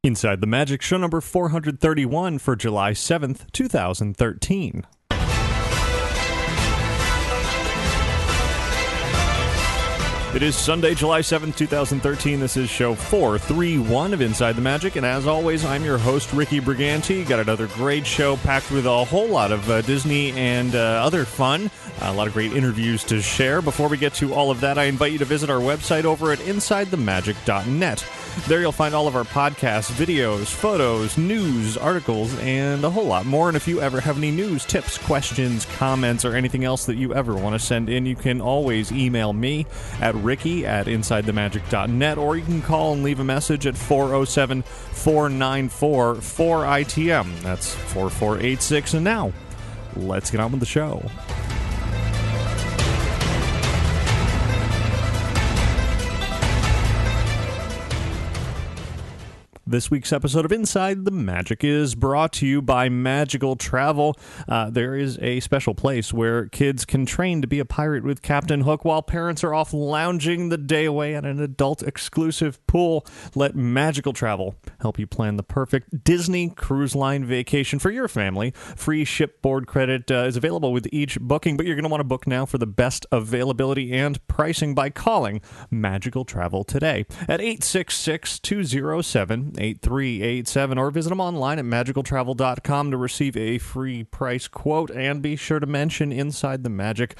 Inside the Magic, show number 431 for July 7th, 2013. It is Sunday, July 7th, 2013. This is show 431 of Inside the Magic, and as always, I'm your host, Ricky Briganti. Got another great show packed with a whole lot of Disney and other fun. A lot of great interviews to share. Before we get to all of that, I invite you to visit our website over at InsideTheMagic.net. There you'll find all of our podcasts, videos, photos, news, articles, and a whole lot more. And if you ever have any news, tips, questions, comments, or anything else that you ever want to send in, you can always email me at ricky@InsideTheMagic.net, or you can call and leave a message at 407-494-4ITM. That's 4486. And now, let's get on with the show. This week's episode of Inside the Magic is brought to you by Magical Travel. There is a special place where kids can train to be a pirate with Captain Hook while parents are off lounging the day away at an adult-exclusive pool. Let Magical Travel help you plan the perfect Disney Cruise Line vacation for your family. Free shipboard credit is available with each booking, but you're going to want to book now for the best availability and pricing by calling Magical Travel today at 866-207-8387, or visit them online at magicaltravel.com to receive a free price quote. And be sure to mention Inside the Magic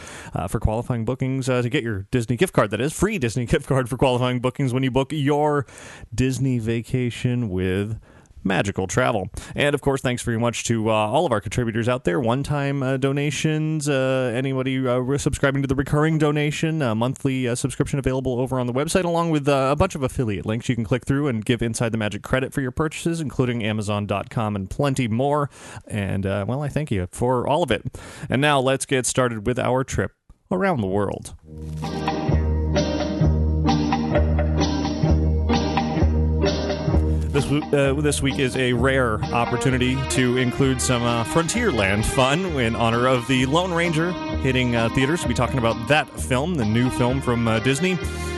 for qualifying bookings to get your Disney gift card. That is, free Disney gift card for qualifying bookings when you book your Disney vacation with Magical Travel. And of course, thanks very much to all of our contributors out there. One-time donations, anybody subscribing to the recurring donation, monthly subscription available over on the website, along with a bunch of affiliate links you can click through and give Inside the Magic credit for your purchases, including Amazon.com and plenty more. And, well, I thank you for all of it. And now let's get started with our trip around the world. This week is a rare opportunity to include some Frontierland fun in honor of the Lone Ranger hitting theaters. We'll be talking about that film, the new film from Disney,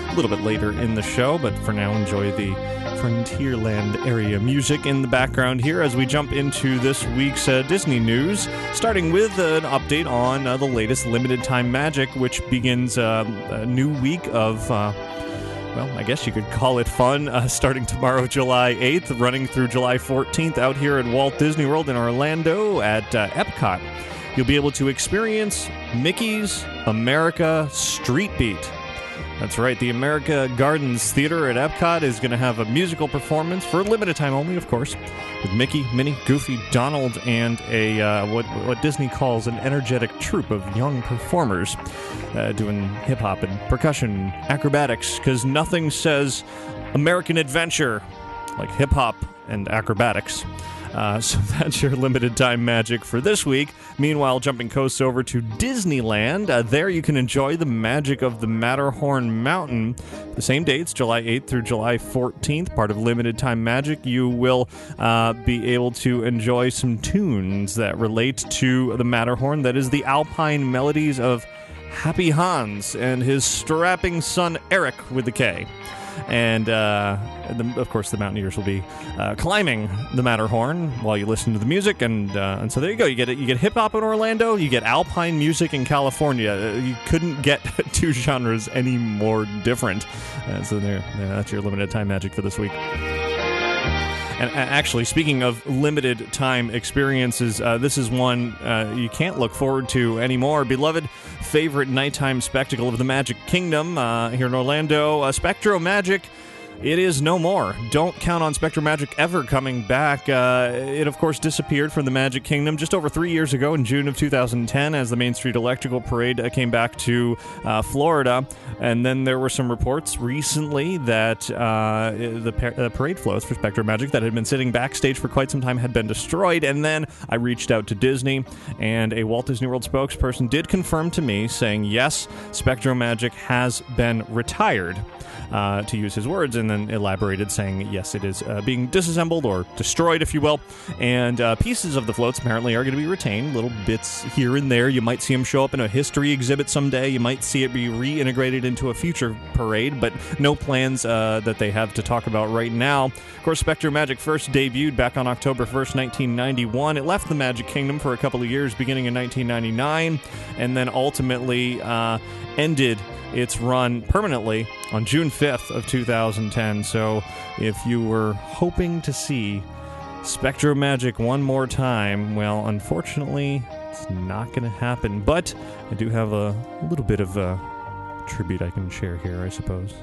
a little bit later in the show. But for now, enjoy the Frontierland area music in the background here as we jump into this week's Disney news, starting with an update on the latest limited time magic, which begins a new week of... well, I guess you could call it fun, starting tomorrow, July 8th, running through July 14th out here at Walt Disney World in Orlando at Epcot. You'll be able to experience Mickey's America Street Beat. That's right, the America Gardens Theater at Epcot is going to have a musical performance for a limited time only, of course, with Mickey, Minnie, Goofy, Donald, and a what Disney calls an energetic troupe of young performers doing hip-hop and percussion, acrobatics, because nothing says American adventure like hip-hop and acrobatics. So that's your limited time magic for this week. Meanwhile, jumping coasts over to Disneyland. There you can enjoy the magic of the Matterhorn Mountain. The same dates, July 8th through July 14th, part of limited time magic. You will be able to enjoy some tunes that relate to the Matterhorn. That is the Alpine melodies of Happy Hans and his strapping son Eric with the K. And, of course, the Mountaineers will be climbing the Matterhorn while you listen to the music. And so there you go. You get hip-hop in Orlando. You get alpine music in California. You couldn't get two genres any more different. So that's your limited time magic for this week. And actually, speaking of limited time experiences, this is one you can't look forward to anymore. Beloved favorite nighttime spectacle of the Magic Kingdom here in Orlando, Spectro Magic. It is no more. Don't count on Spectro Magic ever coming back. It, of course, disappeared from the Magic Kingdom just over 3 years ago in June of 2010 as the Main Street Electrical Parade came back to Florida. And then there were some reports recently that the parade floats for Spectro Magic that had been sitting backstage for quite some time had been destroyed. And then I reached out to Disney, and a Walt Disney World spokesperson did confirm to me, saying, yes, Spectro Magic has been retired. To use his words, and then elaborated saying, yes, it is being disassembled or destroyed, if you will, and pieces of the floats apparently are going to be retained, little bits here and there. You might see them show up in a history exhibit someday. You might see it be reintegrated into a future parade, but no plans that they have to talk about right now. Of course, SpectroMagic first debuted back on October 1st, 1991. It left the Magic Kingdom for a couple of years, beginning in 1999, and then ultimately ended its run permanently on June 5th of 2010. So if you were hoping to see SpectroMagic one more time, well, unfortunately, it's not going to happen. But I do have a little bit of a tribute I can share here, I suppose.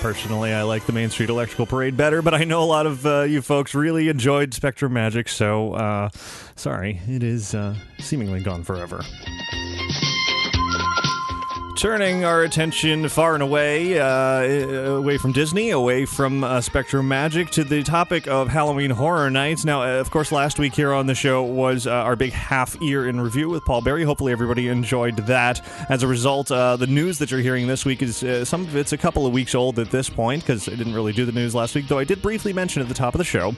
Personally, I like the Main Street Electrical Parade better, but I know a lot of you folks really enjoyed SpectroMagic, so sorry, it is seemingly gone forever. Turning our attention far and away, away from Disney, away from SpectroMagic, to the topic of Halloween Horror Nights. Now, of course, last week here on the show was our big half-year in review with Paul Berry. Hopefully everybody enjoyed that. As a result, the news that you're hearing this week is some of it's a couple of weeks old at this point, because I didn't really do the news last week, though I did briefly mention at the top of the show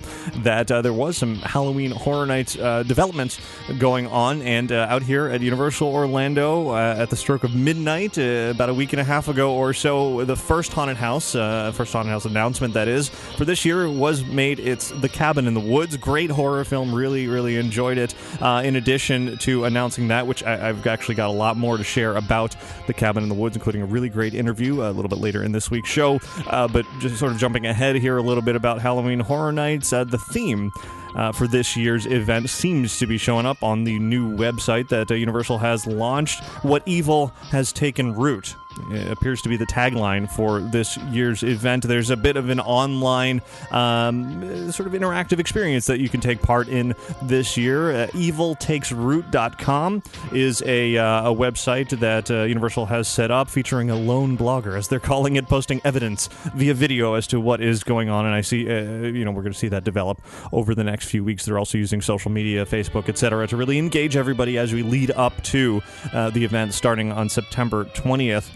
that there was some Halloween Horror Nights development going on, and out here at Universal Orlando at the stroke of midnight, about a week and a half ago or so, the first haunted house announcement, that is, for this year was made. It's The Cabin in the Woods. Great horror film. Really, really enjoyed it. In addition to announcing that, which I've actually got a lot more to share about The Cabin in the Woods, including a really great interview a little bit later in this week's show. But just sort of jumping ahead here a little bit about Halloween Horror Nights, the theme for this year's event seems to be showing up on the new website that Universal has launched. What evil has taken root? It appears to be the tagline for this year's event. There's a bit of an online sort of interactive experience that you can take part in this year. eviltakesroot.com is a website that Universal has set up, featuring a lone blogger, as they're calling it, posting evidence via video as to what is going on. And I see, we're going to see that develop over the next few weeks. They're also using social media, Facebook, etc., to really engage everybody as we lead up to the event starting on September 20th.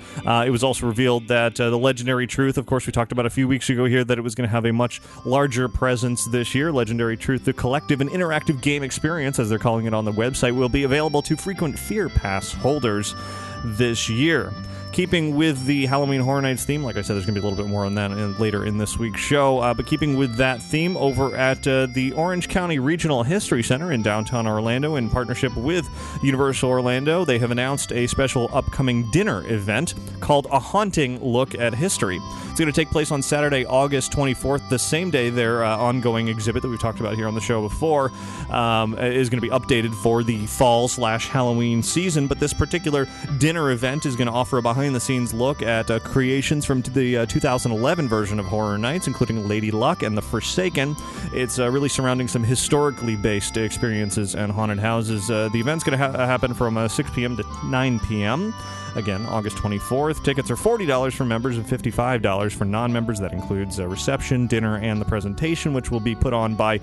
It was also revealed that the Legendary Truth, of course, we talked about a few weeks ago here, that it was going to have a much larger presence this year. Legendary Truth, the collective and interactive game experience, as they're calling it on the website, will be available to frequent Fear Pass holders this year. Keeping with the Halloween Horror Nights theme, like I said, there's going to be a little bit more on that later in this week's show, but keeping with that theme, over at the Orange County Regional History Center in downtown Orlando, in partnership with Universal Orlando, they have announced a special upcoming dinner event called A Haunting Look at History. It's going to take place on Saturday, August 24th, the same day their ongoing exhibit that we've talked about here on the show before is going to be updated for the fall/Halloween season, but this particular dinner event is going to offer a behind-the-scenes look at creations from the 2011 version of Horror Nights, including Lady Luck and The Forsaken. It's really surrounding some historically based experiences and haunted houses. The event's going to happen from 6 p.m. to 9 p.m., again, August 24th. Tickets are $40 for members and $55 for non-members. That includes a reception, dinner, and the presentation, which will be put on by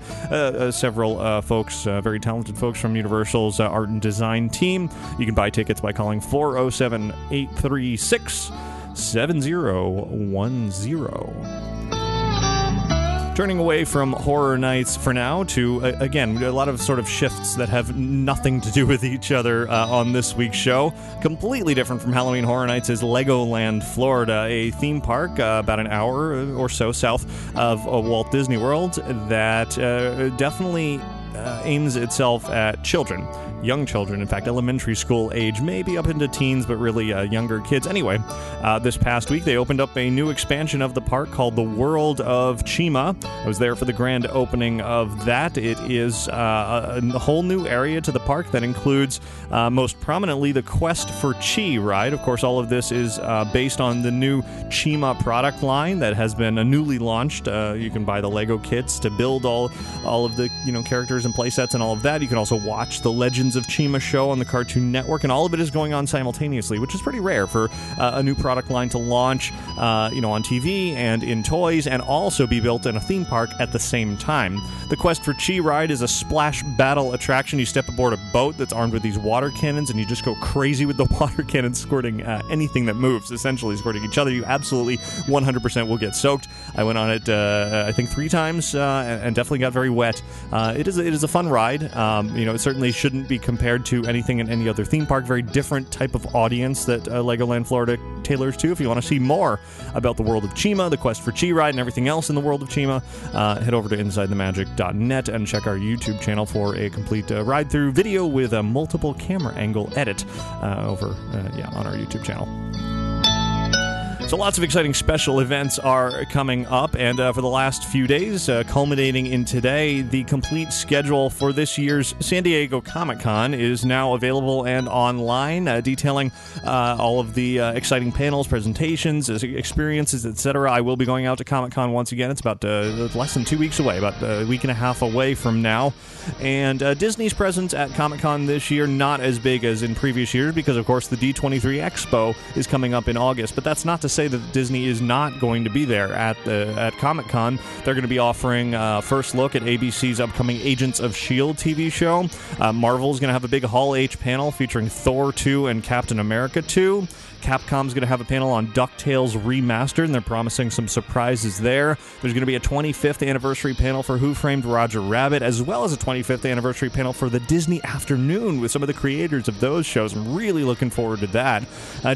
several folks, very talented folks from Universal's art and design team. You can buy tickets by calling 407-836-7010. Turning away from Horror Nights for now to, again, a lot of sort of shifts that have nothing to do with each other on this week's show. Completely different from Halloween Horror Nights is Legoland Florida, a theme park about an hour or so south of Walt Disney World that definitely aims itself at children. young children, in fact, elementary school age, maybe up into teens, but really younger kids. Anyway, this past week, they opened up a new expansion of the park called the World of Chima. I was there for the grand opening of that. It is a whole new area to the park that includes most prominently the Quest for Chi ride. Of course, all of this is based on the new Chima product line that has been newly launched. You can buy the Lego kits to build all of the characters and play sets and all of that. You can also watch the Legends of Chima show on the Cartoon Network, and all of it is going on simultaneously, which is pretty rare for a new product line to launch on TV and in toys, and also be built in a theme park at the same time. The Quest for Chi ride is a splash battle attraction. You step aboard a boat that's armed with these water cannons, and you just go crazy with the water cannons, squirting anything that moves, essentially squirting each other. You absolutely 100% will get soaked. I went on it, I think 3 times, and definitely got very wet. It is a fun ride. It certainly shouldn't be compared to anything in any other theme park. Very different type of audience that Legoland Florida tailors to. If you want to see more about the World of Chima, the Quest for Chi ride, and everything else in the World of Chima, head over to InsideTheMagic.net and check our YouTube channel for a complete ride-through video with a multiple camera angle edit over on our YouTube channel. So lots of exciting special events are coming up, and for the last few days, culminating in today, the complete schedule for this year's San Diego Comic-Con is now available and online, detailing all of the exciting panels, presentations, experiences, etc. I will be going out to Comic-Con once again. It's about less than 2 weeks away, about a week and a half away from now. And Disney's presence at Comic-Con this year, not as big as in previous years, because, of course, the D23 Expo is coming up in August. But that's not to say that Disney is not going to be there at Comic-Con. They're going to be offering first look at ABC's upcoming Agents of S.H.I.E.L.D. TV show. Marvel's going to have a big Hall H panel featuring Thor 2 and Captain America 2. Capcom's going to have a panel on DuckTales Remastered, and they're promising some surprises there. There's going to be a 25th anniversary panel for Who Framed Roger Rabbit, as well as a 25th anniversary panel for the Disney Afternoon with some of the creators of those shows. I'm really looking forward to that.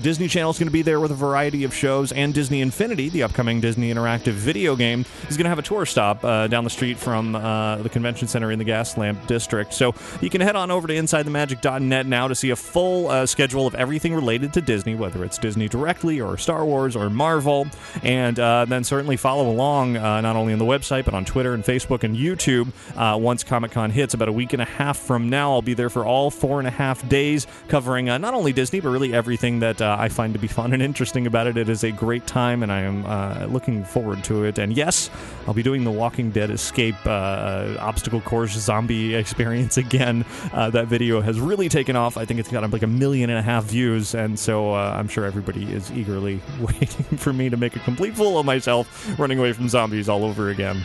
Disney Channel's going to be there with a variety of shows, and Disney Infinity, the upcoming Disney interactive video game, is going to have a tour stop down the street from the convention center in the Gaslamp District. So you can head on over to InsideTheMagic.net now to see a full schedule of everything related to Disney, whether it's Disney directly or Star Wars or Marvel, and then certainly follow along not only on the website but on Twitter and Facebook and YouTube once Comic-Con hits about a week and a half from now. I'll be there for all 4.5 days covering not only Disney but really everything that I find to be fun and interesting about it. It is a great time, and I am looking forward to it. And yes, I'll be doing the Walking Dead Escape obstacle course zombie experience again. That video has really taken off. I think it's got like 1.5 million views, and so I'm sure everybody is eagerly waiting for me to make a complete fool of myself running away from zombies all over again.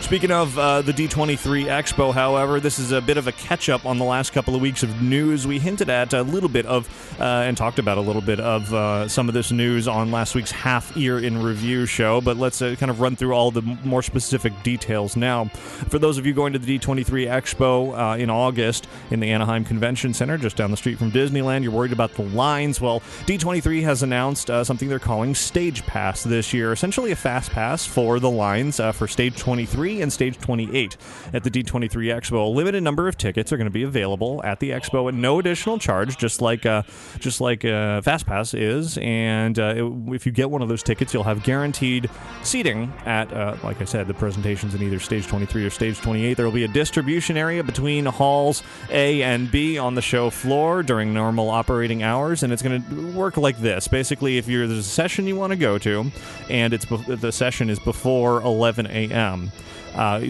Speaking of the D23 Expo, however, this is a bit of a catch-up on the last couple of weeks of news. We hinted at a little bit of, and talked about a little bit of some of this news on last week's half-year in review show, but let's kind of run through all the more specific details now. For those of you going to the D23 Expo in August in the Anaheim Convention Center, just down the street from Disneyland, you're worried about the lines. Well, D23 has announced something they're calling Stage Pass this year, essentially a fast pass for the lines for Stage 23 and Stage 28 at the D23 Expo. A limited number of tickets are going to be available at the Expo at no additional charge, just like Fast Pass is. And if you get one of those tickets, you'll have guaranteed seating at, like I said, the presentations in either Stage 23 or Stage 28. There will be a distribution area between halls A and B on the show floor during normal operating hours, and it's going to work like this. Basically, if there's a session you want to go to, and the session is before 11 a.m.,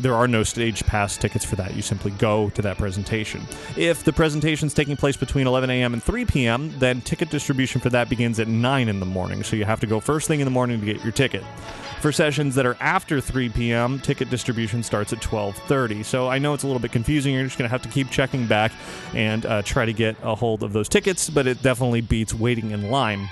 there are no Stage Pass tickets for that. You simply go to that presentation. If the presentation is taking place between 11 a.m. and 3 p.m., then ticket distribution for that begins at 9 in the morning. So you have to go first thing in the morning to get your ticket. For sessions that are after 3 p.m., ticket distribution starts at 12:30. So I know it's a little bit confusing. You're just going to have to keep checking back and try to get a hold of those tickets, but it definitely beats waiting in line.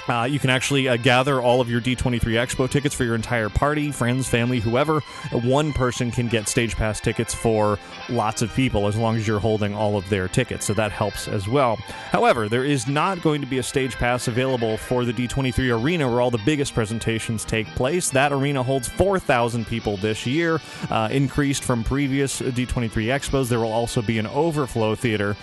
You can actually gather all of your D23 Expo tickets for your entire party, friends, family, whoever. One person can get stage pass tickets for lots of people as long as you're holding all of their tickets, so that helps as well. However, there is not going to be a stage pass available for the D23 Arena where all the biggest presentations take place. That arena holds 4,000 people this year, increased from previous D23 Expos. There will also be an overflow theater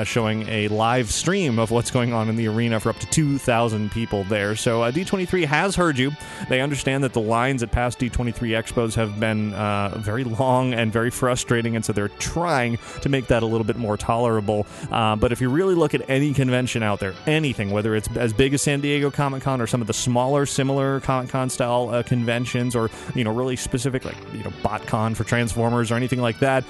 showing a live stream of what's going on in the arena for up to 2,000 people there. So D23 has heard you. They understand that the lines at past D23 Expos have been very long and very frustrating, and so they're trying to make that a little bit more tolerable. But if you really look at any convention out there, anything, whether it's as big as San Diego Comic-Con or some of the smaller, similar Comic-Con style conventions, or really specific, like BotCon for Transformers or anything like that,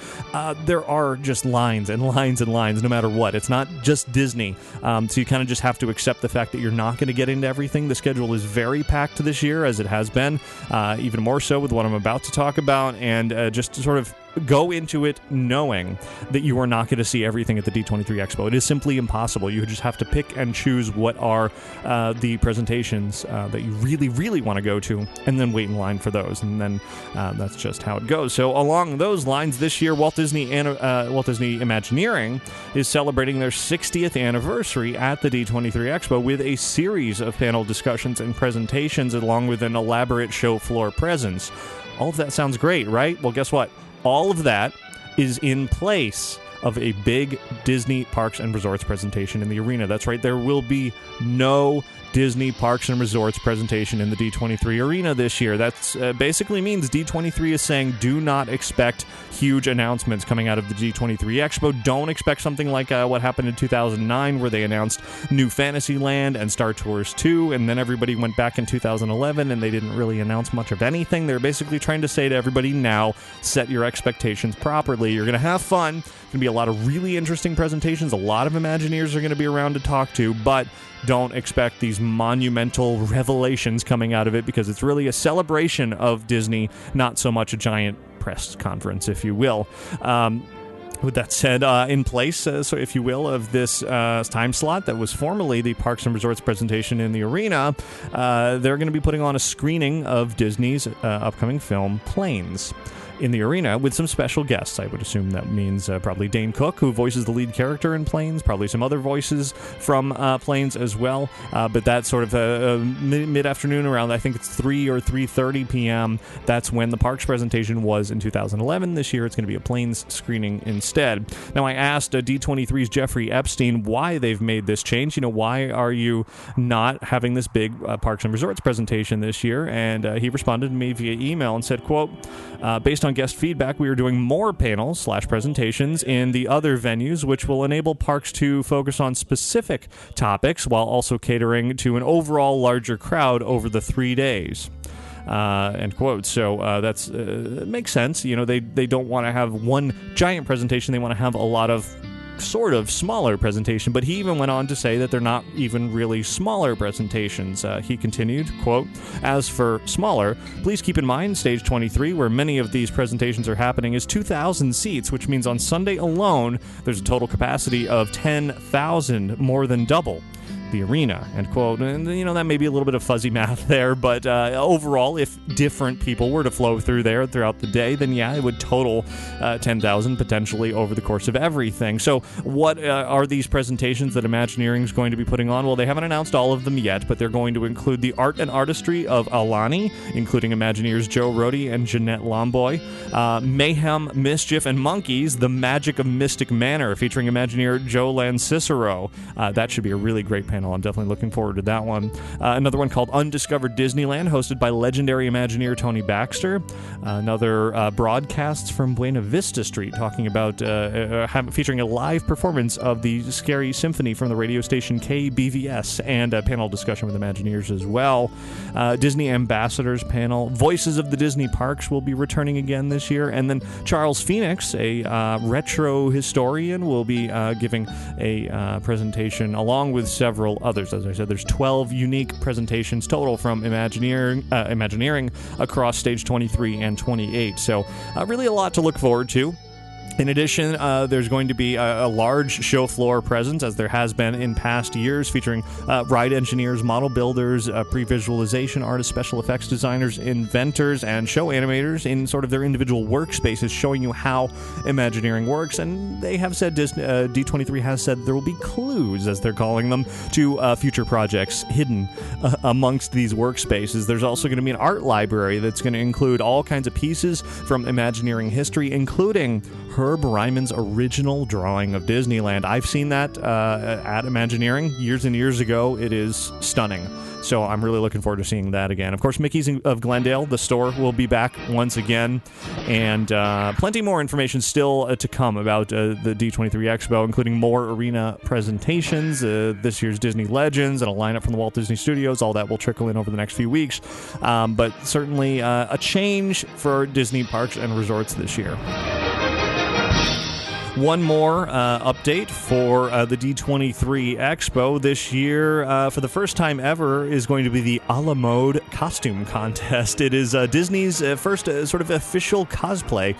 there are just lines and lines and lines no matter what. It's not just Disney. So you kind of just have to accept the fact that you're not going to get into everything. The schedule is very packed this year, as it has been, even more so with what I'm about to talk about, and just to sort of go into it knowing that you are not going to see everything at the D23 Expo. It is simply impossible. You just have to pick and choose what are the presentations that you really, really want to go to, and then wait in line for those, and then that's just how it goes. So along those lines, this year, Walt Disney Imagineering is celebrating their 60th anniversary at the D23 Expo with a series of panel discussions and presentations, along with an elaborate show floor presence. All of that sounds great, right? Well, guess what? All of that is in place of a big Disney Parks and Resorts presentation in the arena. That's right, there will be no Disney Parks and Resorts presentation in the D23 Arena this year. That's basically means D23 is saying do not expect huge announcements coming out of the D23 Expo. Don't expect something like what happened in 2009, where they announced New Fantasyland and Star Tours 2, and then everybody went back in 2011 and they didn't really announce much of anything. They're basically trying to say to everybody, now set your expectations properly. You're going to have fun. There's going to be a lot of really interesting presentations. A lot of Imagineers are going to be around to talk to, but don't expect these monumental revelations coming out of it, because it's really a celebration of Disney, not so much a giant press conference, if you will. With that said, in place, so if you will, of this time slot that was formerly the Parks and Resorts presentation in the arena, they're going to be putting on a screening of Disney's upcoming film, Planes, in the arena with some special guests. I would assume that means probably Dane Cook, who voices the lead character in Planes, probably some other voices from Planes as well. But that's sort of mid-afternoon, around, I think it's 3 or 3:30 p.m. That's when the Parks presentation was in 2011. This year it's going to be a Planes screening instead. Now, I asked D23's Jeffrey Epstein why they've made this change. Why are you not having this big Parks and Resorts presentation this year? And he responded to me via email and said, quote, based on guest feedback, we are doing more panels/presentations in the other venues, which will enable parks to focus on specific topics while also catering to an overall larger crowd over the 3 days. End quote. So that's makes sense. They don't want to have one giant presentation. They want to have a lot of sort of smaller presentation, but he even went on to say that they're not even really smaller presentations. He continued, quote, as for smaller, please keep in mind Stage 23, where many of these presentations are happening, is 2,000 seats, which means on Sunday alone, there's a total capacity of 10,000, more than double the arena, end quote. And, that may be a little bit of fuzzy math there, but overall, if different people were to flow through there throughout the day, then yeah, it would total 10,000 potentially over the course of everything. So what are these presentations that Imagineering is going to be putting on? Well, they haven't announced all of them yet, but they're going to include the art and artistry of Alani, including Imagineers Joe Rohde and Jeanette Lomboy, Mayhem, Mischief, and Monkeys, The Magic of Mystic Manor, featuring Imagineer Joe Lancicero. That should be a really great panel. I'm definitely looking forward to that one. Another one called Undiscovered Disneyland, hosted by legendary Imagineer Tony Baxter. Another broadcasts from Buena Vista Street, talking about featuring a live performance of the Scary Symphony from the radio station KBVS, and a panel discussion with Imagineers as well. Disney Ambassadors panel. Voices of the Disney Parks will be returning again this year. And then Charles Phoenix, a retro historian, will be giving a presentation along with several others. As I said, there's 12 unique presentations total from Imagineering across Stage 23 and 28. So really a lot to look forward to. In addition, there's going to be a large show floor presence, as there has been in past years, featuring ride engineers, model builders, pre-visualization artists, special effects designers, inventors, and show animators in sort of their individual workspaces, showing you how Imagineering works. And they have said, D23 has said there will be clues, as they're calling them, to future projects hidden amongst these workspaces. There's also going to be an art library that's going to include all kinds of pieces from Imagineering history, including Herb Ryman's original drawing of Disneyland. I've seen that at Imagineering years and years ago. It is stunning. So I'm really looking forward to seeing that again. Of course, Mickey's of Glendale, the store, will be back once again. And plenty more information still to come about the D23 Expo, including more arena presentations, this year's Disney Legends, and a lineup from the Walt Disney Studios. All that will trickle in over the next few weeks. But certainly a change for Disney parks and resorts this year. One more update for the D23 Expo this year. For the first time ever is going to be the a la mode costume contest. It is Disney's first sort of official cosplay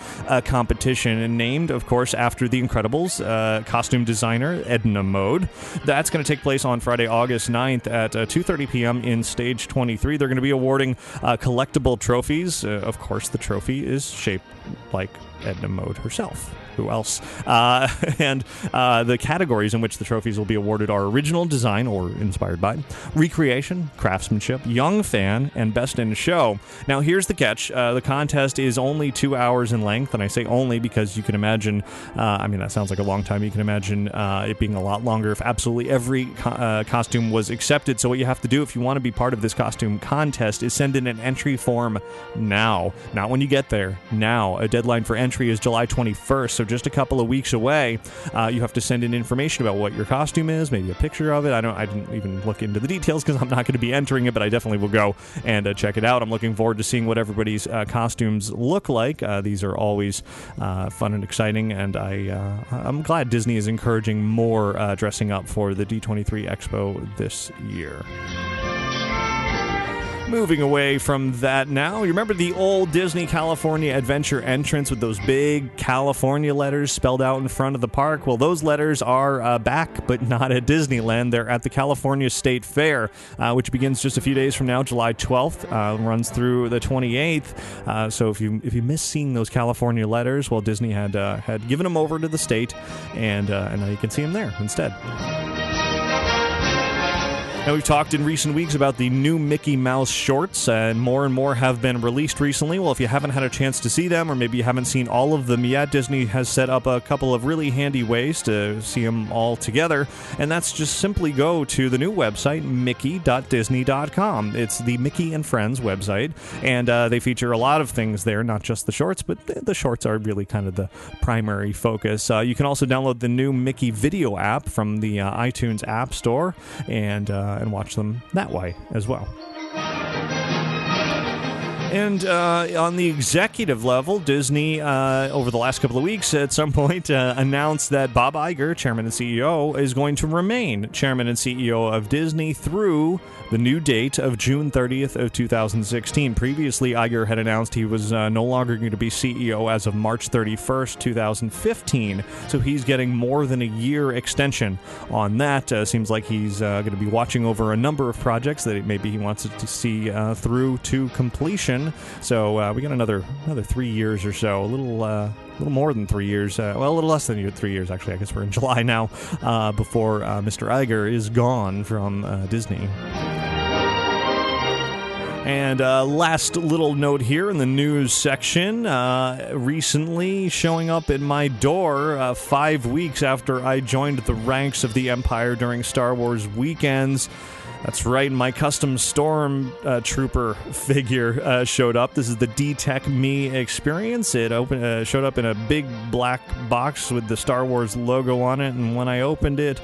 competition, and named, of course, after The Incredibles costume designer Edna Mode. That's going to take place on Friday, August 9th at 2:30 p.m. in Stage 23. They're going to be awarding collectible trophies. Of course, the trophy is shaped like Edna Mode herself. Who else? And the categories in which the trophies will be awarded are original design, or inspired by, recreation, craftsmanship, young fan, and best in show. Now, here's the catch. The contest is only 2 hours in length, and I say only because you can imagine, I mean, that sounds like a long time. You can imagine it being a lot longer if absolutely every costume was accepted. So what you have to do if you want to be part of this costume contest is send in an entry form now. Not when you get there. Now. A deadline for entry is July 21st. So just a couple of weeks away. You have to send in information about what your costume is, maybe a picture of it. I didn't even look into the details because I'm not going to be entering it, but I definitely will go and check it out. I'm looking forward to seeing what everybody's costumes look like. These are always fun and exciting, and I'm glad Disney is encouraging more dressing up for the D23 Expo this year. Moving away from that now, you remember the old Disney California Adventure entrance with those big California letters spelled out in front of the park? Well, those letters are back, but not at Disneyland. They're at the California State Fair, which begins just a few days from now, July 12th, runs through the 28th. So if you miss seeing those California letters, well, Disney had given them over to the state, and now you can see them there instead. Now, we've talked in recent weeks about the new Mickey Mouse shorts, and more have been released recently. Well, if you haven't had a chance to see them, or maybe you haven't seen all of them yet, Disney has set up a couple of really handy ways to see them all together, and that's just simply go to the new website, mickey.disney.com. It's the Mickey and Friends website, and they feature a lot of things there, not just the shorts, but the shorts are really kind of the primary focus. You can also download the new Mickey video app from the iTunes App Store, and watch them that way as well. And on the executive level, Disney, over the last couple of weeks, at some point, announced that Bob Iger, chairman and CEO, is going to remain chairman and CEO of Disney through the new date of June 30th of 2016. Previously, Iger had announced he was no longer going to be CEO as of March 31st, 2015. So he's getting more than a year extension on that. Seems like he's going to be watching over a number of projects that maybe he wants to see through to completion. So we got another 3 years or so, a little more than 3 years, a little less than 3 years, actually. I guess we're in July now, before Mr. Iger is gone from Disney. And last little note here in the news section, recently showing up at my door 5 weeks after I joined the ranks of the Empire during Star Wars weekends. That's right, my custom Stormtrooper figure showed up. This is the D-Tech Me experience. It showed up in a big black box with the Star Wars logo on it, and when I opened it,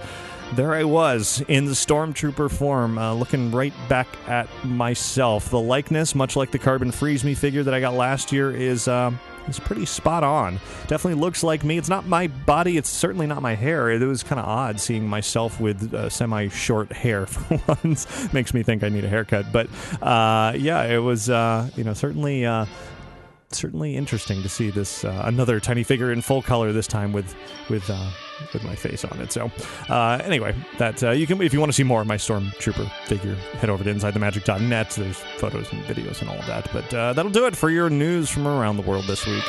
there I was, in the Stormtrooper form, looking right back at myself. The likeness, much like the Carbon Freeze Me figure that I got last year, is pretty spot on. Definitely looks like me. It's not my body. It's certainly not my hair. It was kind of odd seeing myself with semi-short hair for once. Makes me think I need a haircut. But yeah, it was certainly certainly interesting to see this another tiny figure in full color, this time with my face on it. So anyway, that you can, if you want to see more of my Stormtrooper figure, head over to InsideTheMagic.net. There's photos and videos and all of that. But that'll do it for your news from around the world this week.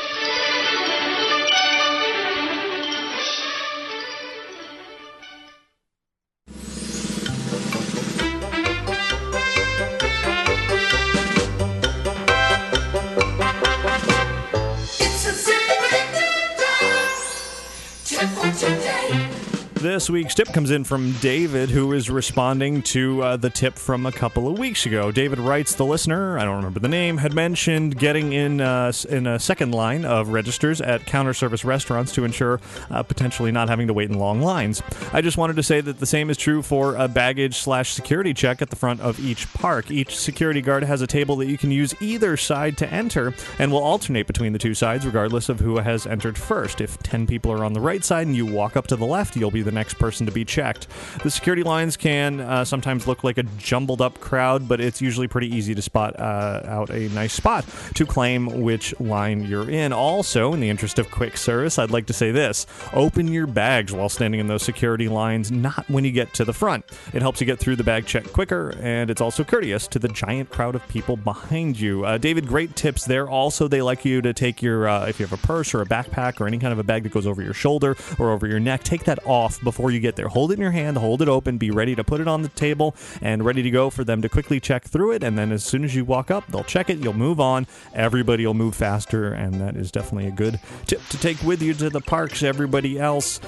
This week's tip comes in from David, who is responding to the tip from a couple of weeks ago. David writes, the listener, I don't remember the name, had mentioned getting in a second line of registers at counter service restaurants to ensure potentially not having to wait in long lines. I just wanted to say that the same is true for a baggage/security check at the front of each park. Each security guard has a table that you can use either side to enter and will alternate between the two sides regardless of who has entered first. If 10 people are on the right side and you walk up to the left, you'll be the next person to be checked. The security lines can sometimes look like a jumbled up crowd, but it's usually pretty easy to spot out a nice spot to claim which line you're in. Also, in the interest of quick service, I'd like to say this: open your bags while standing in those security lines, not when you get to the front. It helps you get through the bag check quicker, and it's also courteous to the giant crowd of people behind you. David, great tips there. Also, they like you to take your, if you have a purse or a backpack or any kind of a bag that goes over your shoulder or over your neck, take that off before you get there. Hold it in your hand, hold it open, be ready to put it on the table and ready to go for them to quickly check through it. And then as soon as you walk up, they'll check it, you'll move on, everybody will move faster, and that is definitely a good tip to take with you to the parks. Everybody else,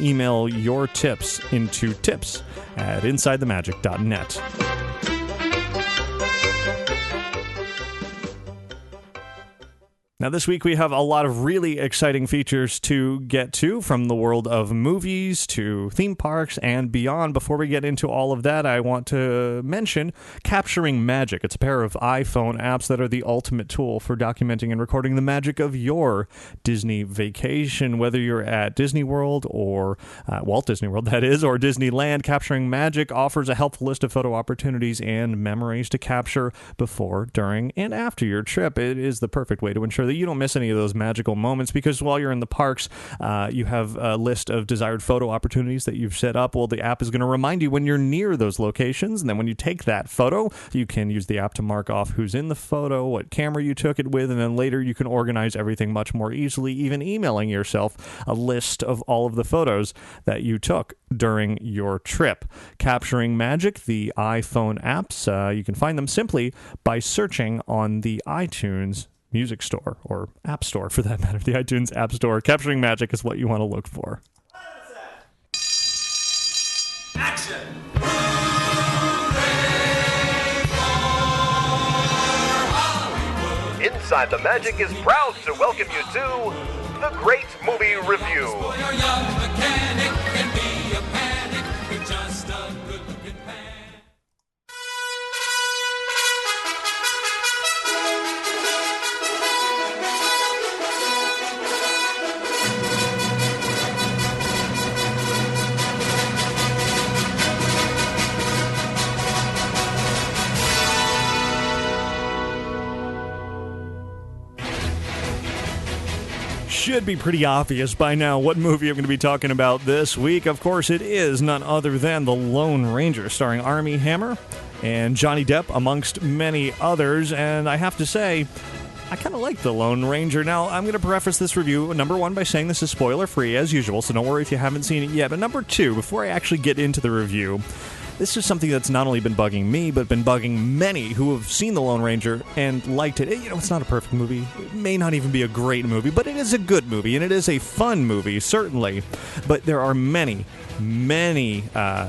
email your tips into tips@InsideTheMagic.net. Now, this week we have a lot of really exciting features to get to, from the world of movies to theme parks and beyond. Before we get into all of that, I want to mention Capturing Magic. It's a pair of iPhone apps that are the ultimate tool for documenting and recording the magic of your Disney vacation. Whether you're at Disney World or Walt Disney World, that is, or Disneyland, Capturing Magic offers a helpful list of photo opportunities and memories to capture before, during, and after your trip. It is the perfect way to ensure that you don't miss any of those magical moments, because while you're in the parks, you have a list of desired photo opportunities that you've set up. Well, the app is going to remind you when you're near those locations, and then when you take that photo, you can use the app to mark off who's in the photo, what camera you took it with, and then later you can organize everything much more easily, even emailing yourself a list of all of the photos that you took during your trip. Capturing Magic, the iPhone apps, you can find them simply by searching on the iTunes Music Store, or App Store for that matter, the iTunes App Store. Capturing Magic is what you want to look for. Action! Inside the Magic is proud to welcome you to the Great Movie Review. Should be pretty obvious by now what movie I'm going to be talking about this week. Of course, it is none other than The Lone Ranger, starring Armie Hammer and Johnny Depp, amongst many others. And I have to say, I kind of like The Lone Ranger. Now, I'm going to preface this review, number one, by saying this is spoiler-free, as usual, so don't worry if you haven't seen it yet. But number two, before I actually get into the review, this is something that's not only been bugging me, but been bugging many who have seen The Lone Ranger and liked it. You know, it's not a perfect movie. It may not even be a great movie, but it is a good movie, and it is a fun movie, certainly. But there are many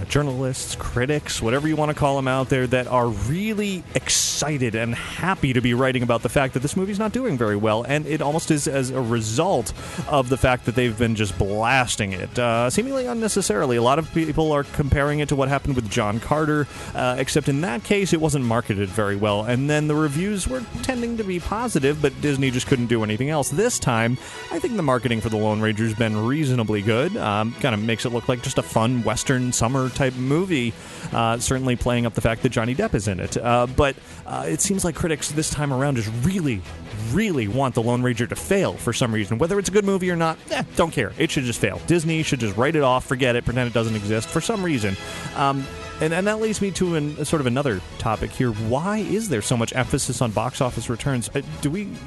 journalists, critics, whatever you want to call them out there, that are really excited and happy to be writing about the fact that this movie's not doing very well, and it almost is as a result of the fact that they've been just blasting it, seemingly unnecessarily. A lot of people are comparing it to what happened with John Carter, except in that case it wasn't marketed very well, and then the reviews were tending to be positive, but Disney just couldn't do anything else. This time, I think the marketing for The Lone Ranger's been reasonably good. Kind of makes it look like just just a fun Western summer type movie, certainly playing up the fact that Johnny Depp is in it. But it seems like critics this time around just really want the Lone Ranger to fail for some reason. Whether it's a good movie or not, don't care. It should just fail. Disney should just write it off, forget it, pretend it doesn't exist for some reason. And that leads me to sort of another topic here. Why is there so much emphasis on box office returns?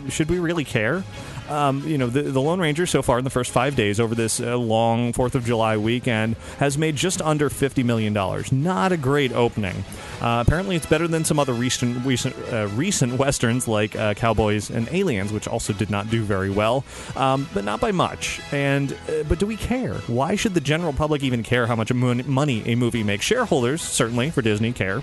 Should we really care? The Lone Ranger so far in the first 5 days over this long 4th of July weekend has made just under $50 million. Not a great opening. Apparently it's better than some other recent westerns like Cowboys and Aliens, which also did not do very well, but not by much. But do we care? Why should the general public even care how much money a movie makes? Shareholders, certainly, for Disney, care.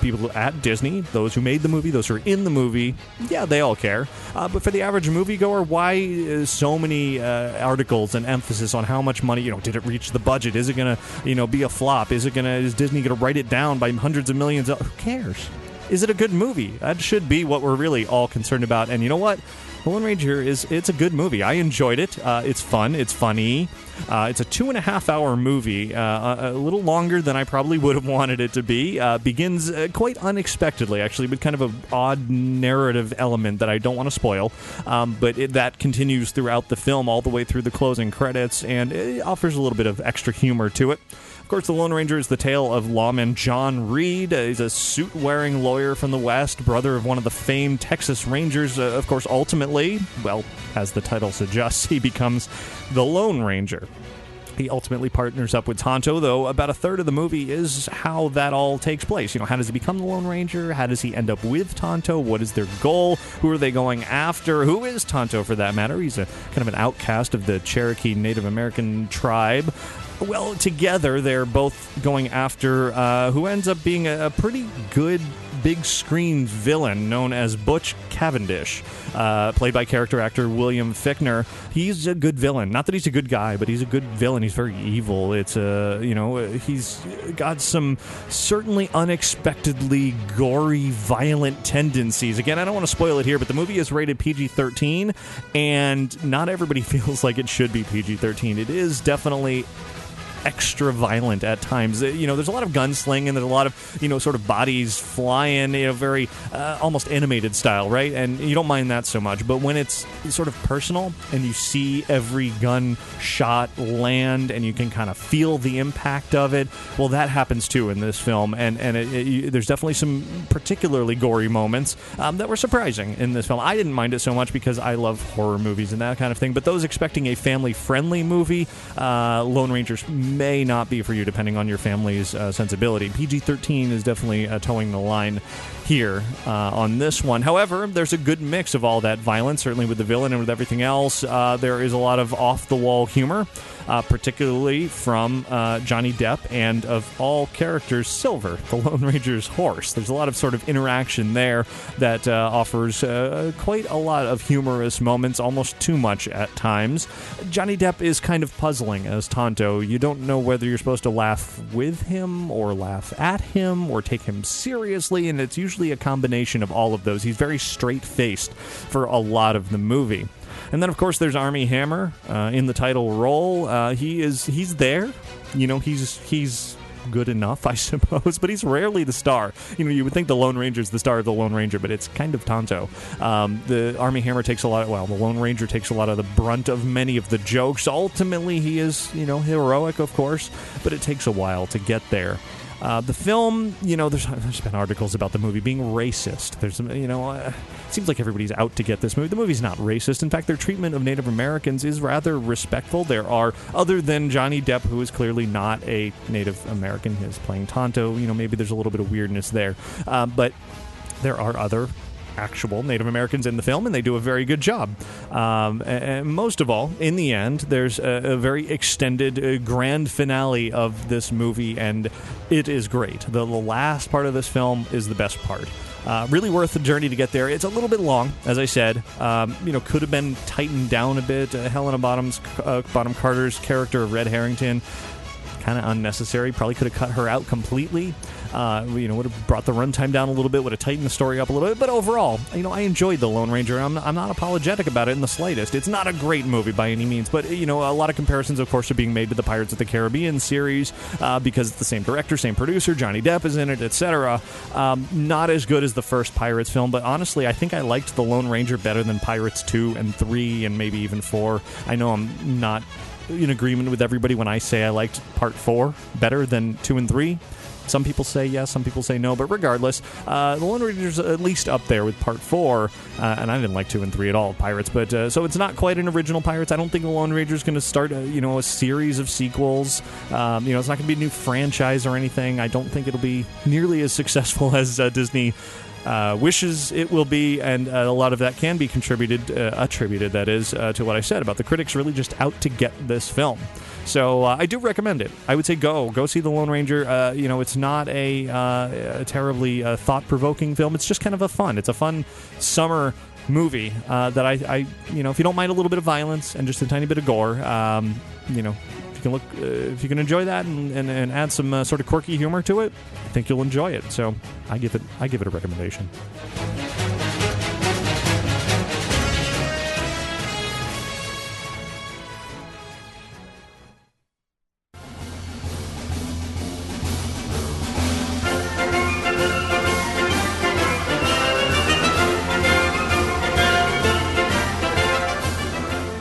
People at Disney, those who made the movie, those who are in the movie, yeah, they all care. But for the average moviegoer, why so many articles and emphasis on how much money, did it reach the budget? Is it going to, be a flop? Is Disney going to write it down by hundreds of millions? Who cares? Is it a good movie? That should be what we're really all concerned about. And you know what? The Lone Ranger it's a good movie. I enjoyed it. It's fun. It's funny. It's a 2.5-hour movie, a little longer than I probably would have wanted it to be. Begins quite unexpectedly, actually, with kind of an odd narrative element that I don't want to spoil. But that continues throughout the film, all the way through the closing credits, and it offers a little bit of extra humor to it. Of course, the Lone Ranger is the tale of lawman John Reed. He's a suit-wearing lawyer from the West, brother of one of the famed Texas Rangers. Of course, ultimately, well, as the title suggests, he becomes the Lone Ranger. He ultimately partners up with Tonto, though about a third of the movie is how that all takes place. How does he become the Lone Ranger? How does he end up with Tonto? What is their goal? Who are they going after? Who is Tonto, for that matter? He's a kind of an outcast of the Cherokee Native American tribe. Well, together, they're both going after who ends up being a pretty good big screen villain known as Butch Cavendish, played by character actor William Fichtner. He's a good villain. Not that he's a good guy, but he's a good villain. He's very evil. It's he's got some certainly unexpectedly gory, violent tendencies. Again, I don't want to spoil it here, but the movie is rated PG-13, and not everybody feels like it should be PG-13. It is definitely extra violent at times. There's a lot of gunslinging, and there's a lot of, sort of bodies flying, very almost animated style, right? And you don't mind that so much. But when it's sort of personal and you see every gun shot land and you can kind of feel the impact of it, well, that happens too in this film. And there's definitely some particularly gory moments that were surprising in this film. I didn't mind it so much because I love horror movies and that kind of thing. But those expecting a family-friendly movie, Lone Rangers may not be for you, depending on your family's sensibility. PG-13 is definitely towing the line here on this one. However, there's a good mix of all that violence, certainly with the villain and with everything else. There is a lot of off-the-wall humor, particularly from Johnny Depp and, of all characters, Silver, the Lone Ranger's horse. There's a lot of sort of interaction there that offers quite a lot of humorous moments, almost too much at times. Johnny Depp is kind of puzzling as Tonto. You don't know whether you're supposed to laugh with him or laugh at him or take him seriously, and it's usually a combination of all of those. He's very straight-faced for a lot of the movie. And then, of course, there's Armie Hammer in the title role. He's there. He's good enough, I suppose, but he's rarely the star. You would think the Lone Ranger's the star of the Lone Ranger, but it's kind of Tonto. The Armie Hammer takes the Lone Ranger takes a lot of the brunt of many of the jokes. Ultimately, he is, heroic, of course, but it takes a while to get there. The film, there's been articles about the movie being racist. There's, it seems like everybody's out to get this movie. The movie's not racist. In fact, their treatment of Native Americans is rather respectful. There are, other than Johnny Depp, who is clearly not a Native American, he is playing Tonto, maybe there's a little bit of weirdness there. But there are other actual Native Americans in the film, and they do a very good job. And most of all, in the end, there's a very extended grand finale of this movie, and it is great. The last part of this film is the best part. Really worth the journey to get there. It's a little bit long, as I said. Could have been tightened down a bit. Helena Bonham Carter's character of Red Harrington, kind of unnecessary. Probably could have cut her out completely. Would have brought the runtime down a little bit, would have tightened the story up a little bit. But overall, I enjoyed The Lone Ranger. I'm not apologetic about it in the slightest. It's not a great movie by any means, but a lot of comparisons, of course, are being made with the Pirates of the Caribbean series because it's the same director, same producer, Johnny Depp is in it, etc. Not as good as the first Pirates film, but honestly, I think I liked The Lone Ranger better than Pirates 2 and 3 and maybe even 4. I know I'm not in agreement with everybody when I say I liked Part 4 better than 2 and 3. Some people say yes, some people say no, but regardless, The Lone Ranger's at least up there with Part 4, and I didn't like 2 and 3 at all, Pirates, but so it's not quite an original Pirates. I don't think The Lone Ranger's going to start a series of sequels. It's not going to be a new franchise or anything. I don't think it'll be nearly as successful as Disney wishes it will be, and a lot of that can be attributed, that is, to what I said about the critics really just out to get this film. So I do recommend it. I would say go see The Lone Ranger. It's not a terribly thought-provoking film. It's just kind of It's a fun summer movie that I if you don't mind a little bit of violence and just a tiny bit of gore, if you can enjoy that and add some sort of quirky humor to it, I think you'll enjoy it. So I give it a recommendation.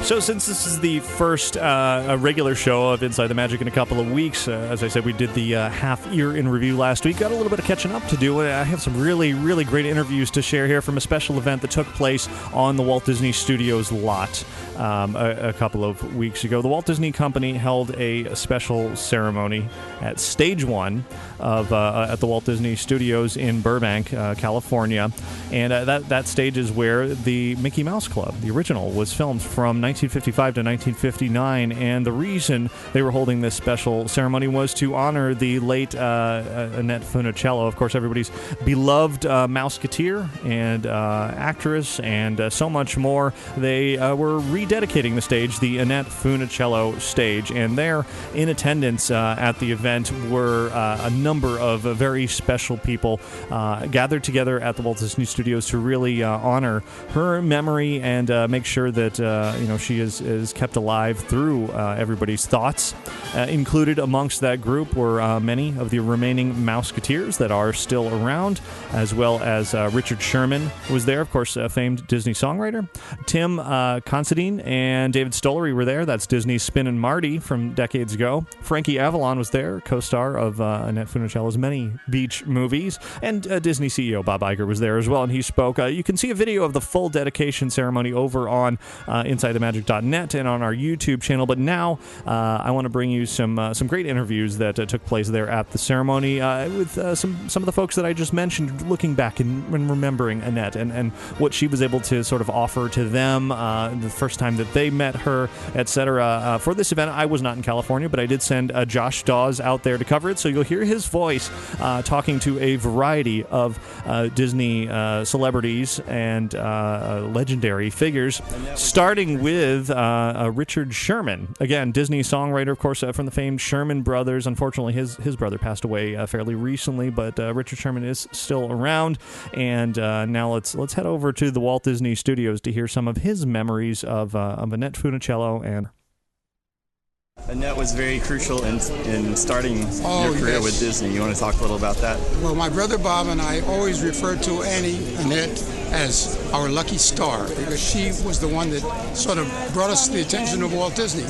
So since this is the first regular show of Inside the Magic in a couple of weeks, as I said, we did the half year in review last week. Got a little bit of catching up to do. I have some really, really great interviews to share here from a special event that took place on the Walt Disney Studios lot a couple of weeks ago. The Walt Disney Company held a special ceremony at Stage 1 of at the Walt Disney Studios in Burbank, California. And that stage is where the Mickey Mouse Club, the original, was filmed from 1955 to 1959, and the reason they were holding this special ceremony was to honor the late Annette Funicello, of course, everybody's beloved Mouseketeer and actress, and so much more. They were rededicating the stage, the Annette Funicello stage, and there in attendance at the event were a number of very special people gathered together at the Walt Disney Studios to really honor her memory and make sure that she is kept alive through everybody's thoughts. Included amongst that group were many of the remaining Mouseketeers that are still around, as well as Richard Sherman was there, of course, a famed Disney songwriter. Tim Considine and David Stollery were there. That's Disney's Spin and Marty from decades ago. Frankie Avalon was there, co-star of Annette Funicello's many beach movies. And Disney CEO Bob Iger was there as well, and he spoke. You can see a video of the full dedication ceremony over on InsideTheMagic.net and on our YouTube channel. But now I want to bring you some great interviews that took place there at the ceremony with some of the folks that I just mentioned, looking back and remembering Annette and what she was able to sort of offer to them the first time that they met her, etc. For this event, I was not in California, but I did send Josh Dawes out there to cover it, so you'll hear his voice talking to a variety of Disney celebrities and legendary figures, starting with Richard Sherman. Again, Disney songwriter, of course, from the famed Sherman Brothers. Unfortunately, his brother passed away fairly recently, but Richard Sherman is still around. And now let's head over to the Walt Disney Studios to hear some of his memories of Annette Funicello. And Annette was very crucial in starting your career with Disney. You want to talk a little about that? Well, my brother Bob and I always referred to Annette as our lucky star because she was the one that sort of brought us to the attention of Walt Disney.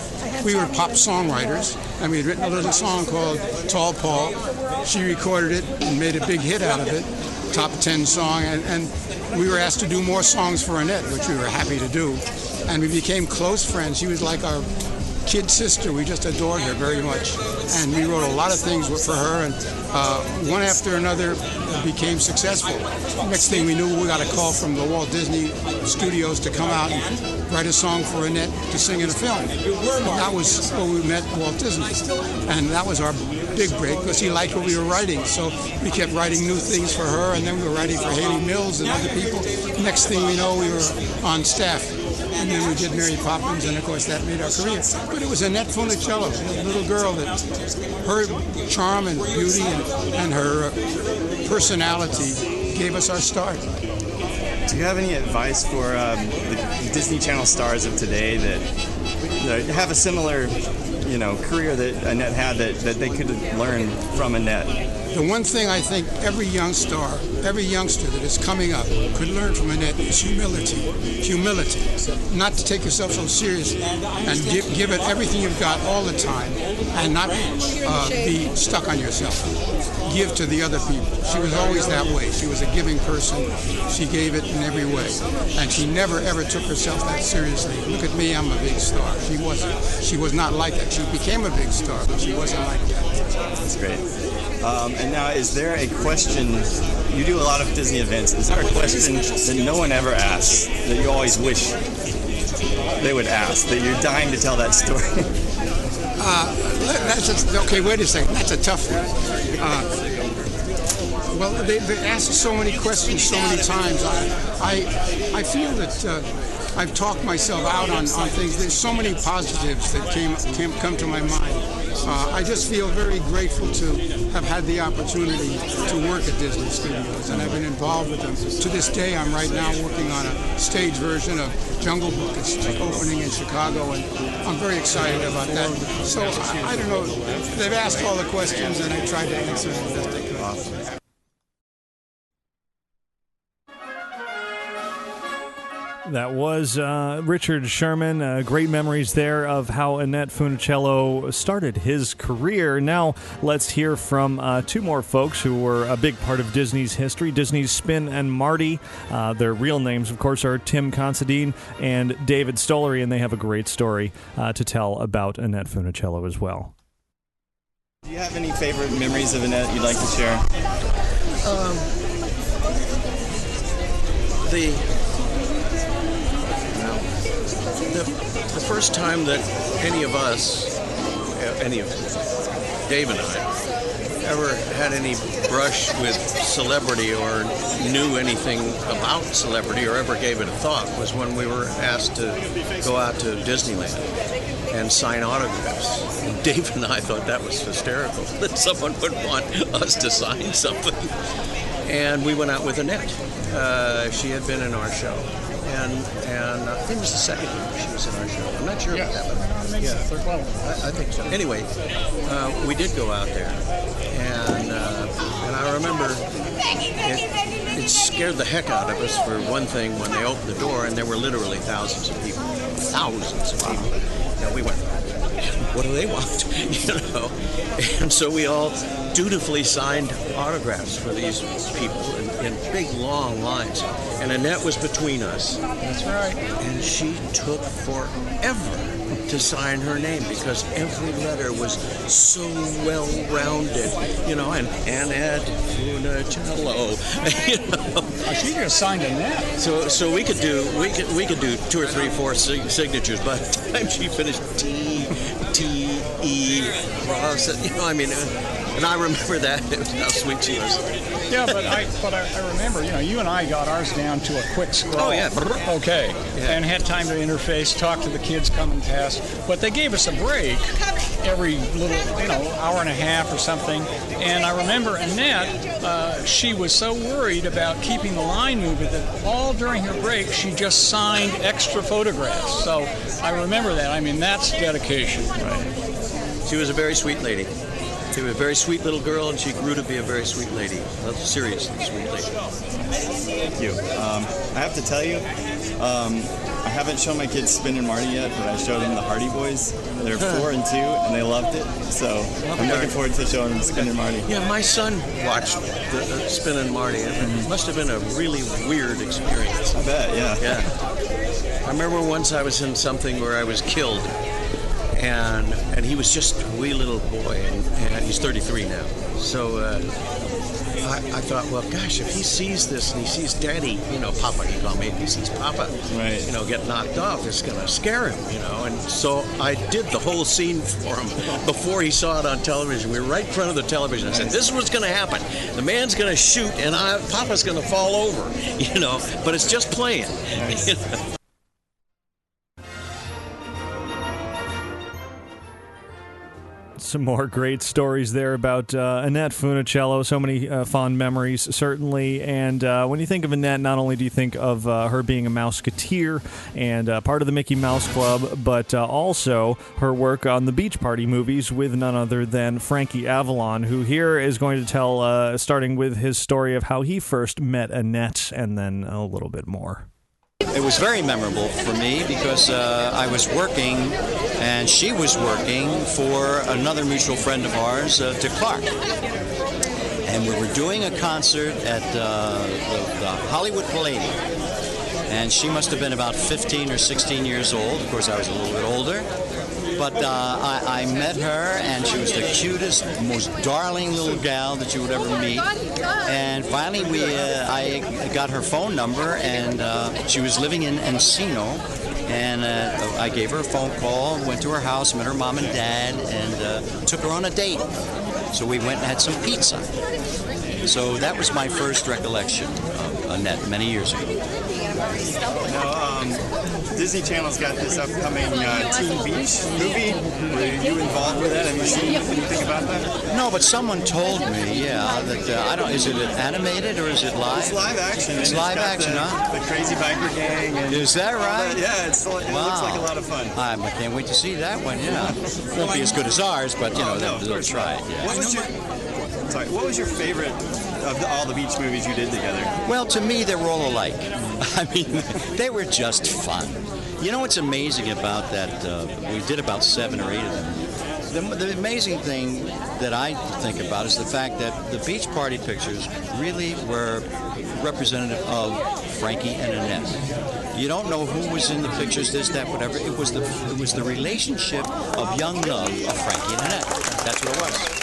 We were pop songwriters, and we had written a little song called Tall Paul. She recorded it and made a big hit out of it, top 10 song, and we were asked to do more songs for Annette, which we were happy to do. And we became close friends. She was like our kid sister. We just adored her very much, and we wrote a lot of things for her, and one after another became successful. Next thing we knew, we got a call from the Walt Disney Studios to come out and write a song for Annette to sing in a film. And that was where we met Walt Disney, and that was our big break because he liked what we were writing. So we kept writing new things for her, and then we were writing for Haley Mills and other people. Next thing we know, we were on staff and then we did Mary Poppins, and of course that made our career. But it was Annette Funicello, a little girl, that her charm and beauty and her personality gave us our start. Do you have any advice for the Disney Channel stars of today that have a similar, career that Annette had that they could learn from Annette? The one thing I think every youngster that is coming up could learn from Annette is humility. Humility. Not to take yourself so seriously and give it everything you've got all the time and not be stuck on yourself. Give to the other people. She was always that way. She was a giving person. She gave it in every way. And she never ever took herself that seriously. Look at me, I'm a big star. She wasn't. She was not like that. She became a big star, but she wasn't like that. That's great. And now, is there a question, you do a lot of Disney events, is there a question that no one ever asks, that you always wish they would ask, that you're dying to tell that story? Okay, wait a second, that's a tough one. Well, they ask so many questions so many times. I feel that I've talked myself out on things. There's so many positives that come to my mind. I just feel very grateful to have had the opportunity to work at Disney Studios, and I've been involved with them. To this day, I'm right now working on a stage version of Jungle Book. It's opening in Chicago, and I'm very excited about that. So I don't know. They've asked all the questions, and I tried to answer them the best I could. Awesome. That was Richard Sherman. Great memories there of how Annette Funicello started his career. Now let's hear from two more folks who were a big part of Disney's history. Disney's Spin and Marty. Their real names, of course, are Tim Considine and David Stollery, and they have a great story to tell about Annette Funicello as well. Do you have any favorite memories of Annette you'd like to share? The first time that any of Dave and I, ever had any brush with celebrity or knew anything about celebrity or ever gave it a thought was when we were asked to go out to Disneyland and sign autographs. And Dave and I thought that was hysterical, that someone would want us to sign something. And we went out with Annette. She had been in our show. And I think it was the second year she was in our show. I'm not sure about that one. Yeah, I think so. Anyway, we did go out there, and I remember it scared the heck out of us for one thing when they opened the door, and there were literally thousands of people. And we went, what do they want? And so we all dutifully signed autographs for these people in big long lines, and Annette was between us. That's right. And she took forever to sign her name because every letter was so well rounded, and Annette Funicello. She just signed Annette. So we could do 2 or 3, 4 signatures by the time she finished T-E Ross. And I remember that. It was how sweet she was. Yeah, but I remember, you and I got ours down to a quick scroll. Oh, yeah. Okay. Yeah. And had time to interface, talk to the kids coming past. But they gave us a break every little, hour and a half or something. And I remember Annette, she was so worried about keeping the line moving that all during her break, she just signed extra photographs. So I remember that. That's dedication. Right. She was a very sweet lady. She was a very sweet little girl, and she grew to be a very sweet lady. A seriously sweet lady. Thank you. I have to tell you, I haven't shown my kids Spin and Marty yet, but I showed them the Hardy Boys. They're 4 and 2, and they loved it. So I'm looking forward to showing them Spin and Marty. Yeah, my son watched the Spin and Marty. It must have been a really weird experience. I bet, yeah. Yeah. I remember once I was in something where I was killed. And he was just a wee little boy, and he's 33 now. So I thought, well, gosh, if he sees this and he sees Daddy, Papa, he called me, if he sees Papa, right, get knocked off, it's going to scare him, And so I did the whole scene for him before he saw it on television. We were right in front of the television. I said, this is what's going to happen. The man's going to shoot, and Papa's going to fall over, but it's just playing. Nice. Some more great stories there about Annette Funicello. So many fond memories, certainly. And when you think of Annette, not only do you think of her being a Mouseketeer and part of the Mickey Mouse Club, but also her work on the Beach Party movies with none other than Frankie Avalon, who here is going to tell, starting with his story of how he first met Annette, and then a little bit more. It was very memorable for me because I was working and she was working for another mutual friend of ours, Dick Clark. And we were doing a concert at the Hollywood Palladium. And she must have been about 15 or 16 years old. Of course, I was a little bit older. But I met her, and she was the cutest, most darling little gal that you would ever meet. And finally, I got her phone number, and she was living in Encino. And I gave her a phone call, went to her house, met her mom and dad, and took her on a date. So we went and had some pizza. So that was my first recollection of Annette many years ago. Now, Disney Channel's got this upcoming Teen Beach movie. Are you involved with that? Have you seen anything about that? No, but someone told me, that I don't. Is it animated or is it live? It's live action. It's live action, huh? The crazy biker gang. And is that right? Yeah, it looks like a lot of fun. I can't wait to see that one. Yeah, won't be as good as ours, but they'll try it. Yeah. What was your favorite of all the beach movies you did together? Well, to me, they were all alike. I mean, they were just fun. You know what's amazing about that? We did about 7 or 8 of them. The amazing thing that I think about is the fact that the Beach Party pictures really were representative of Frankie and Annette. You don't know who was in the pictures, this, that, whatever. It was the relationship of young love of Frankie and Annette. That's what it was.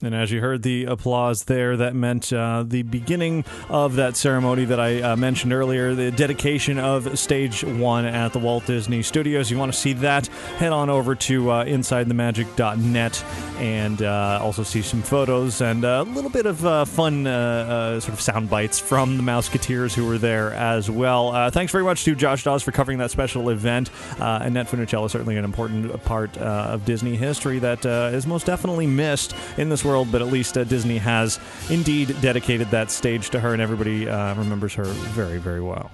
And as you heard the applause there, that meant the beginning of that ceremony that I mentioned earlier, the dedication of Stage 1 at the Walt Disney Studios. You want to see that, head on over to InsideTheMagic.net and also see some photos and a little bit of fun sort of sound bites from the Mouseketeers who were there as well. Thanks very much to Josh Dawes for covering that special event. Annette Funicello is certainly an important part of Disney history that is most definitely missed in this world, but at least Disney has indeed dedicated that stage to her, and everybody remembers her very, very well.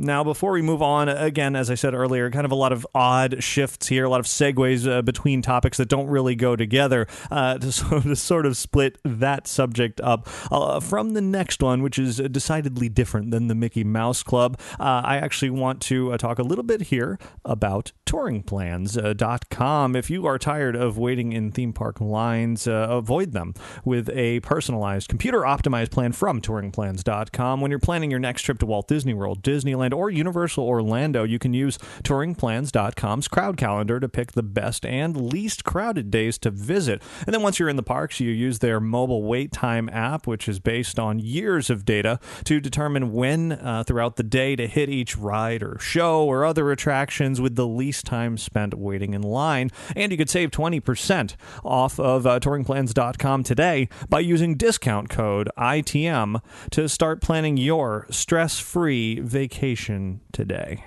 Now, before we move on, again, as I said earlier, kind of a lot of odd shifts here, a lot of segues between topics that don't really go together to sort of split that subject up from the next one, which is decidedly different than the Mickey Mouse Club. I actually want to talk a little bit here about touringplans.com. If you are tired of waiting in theme park lines, avoid them with a personalized, computer-optimized plan from touringplans.com. When you're planning your next trip to Walt Disney World, Disneyland, or Universal Orlando, you can use touringplans.com's crowd calendar to pick the best and least crowded days to visit. And then once you're in the parks, you use their mobile wait time app, which is based on years of data, to determine when throughout the day to hit each ride or show or other attractions with the least time spent waiting in line. And you could save 20% off of touringplans.com today by using discount code ITM to start planning your stress-free vacation today.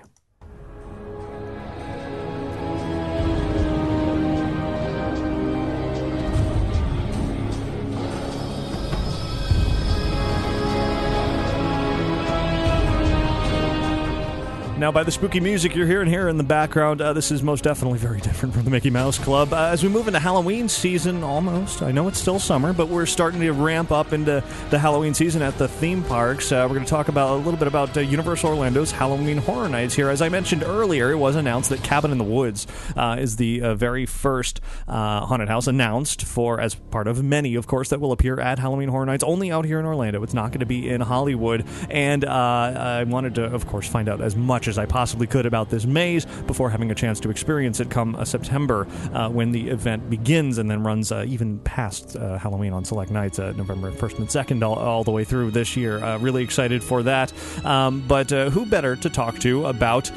Now, by the spooky music you're hearing here in the background, this is most definitely very different from the Mickey Mouse Club. As we move into Halloween season, almost, I know it's still summer, but we're starting to ramp up into the Halloween season at the theme parks. We're going to talk about a little bit about Universal Orlando's Halloween Horror Nights here. As I mentioned earlier, it was announced that Cabin in the Woods is the very first haunted house announced as part of many, of course, that will appear at Halloween Horror Nights, only out here in Orlando. It's not going to be in Hollywood. And I wanted to, of course, find out as much as I possibly could about this maze before having a chance to experience it come September when the event begins and then runs even past Halloween on select nights, November 1st and 2nd, all the way through this year. Really excited for that. But who better to talk to about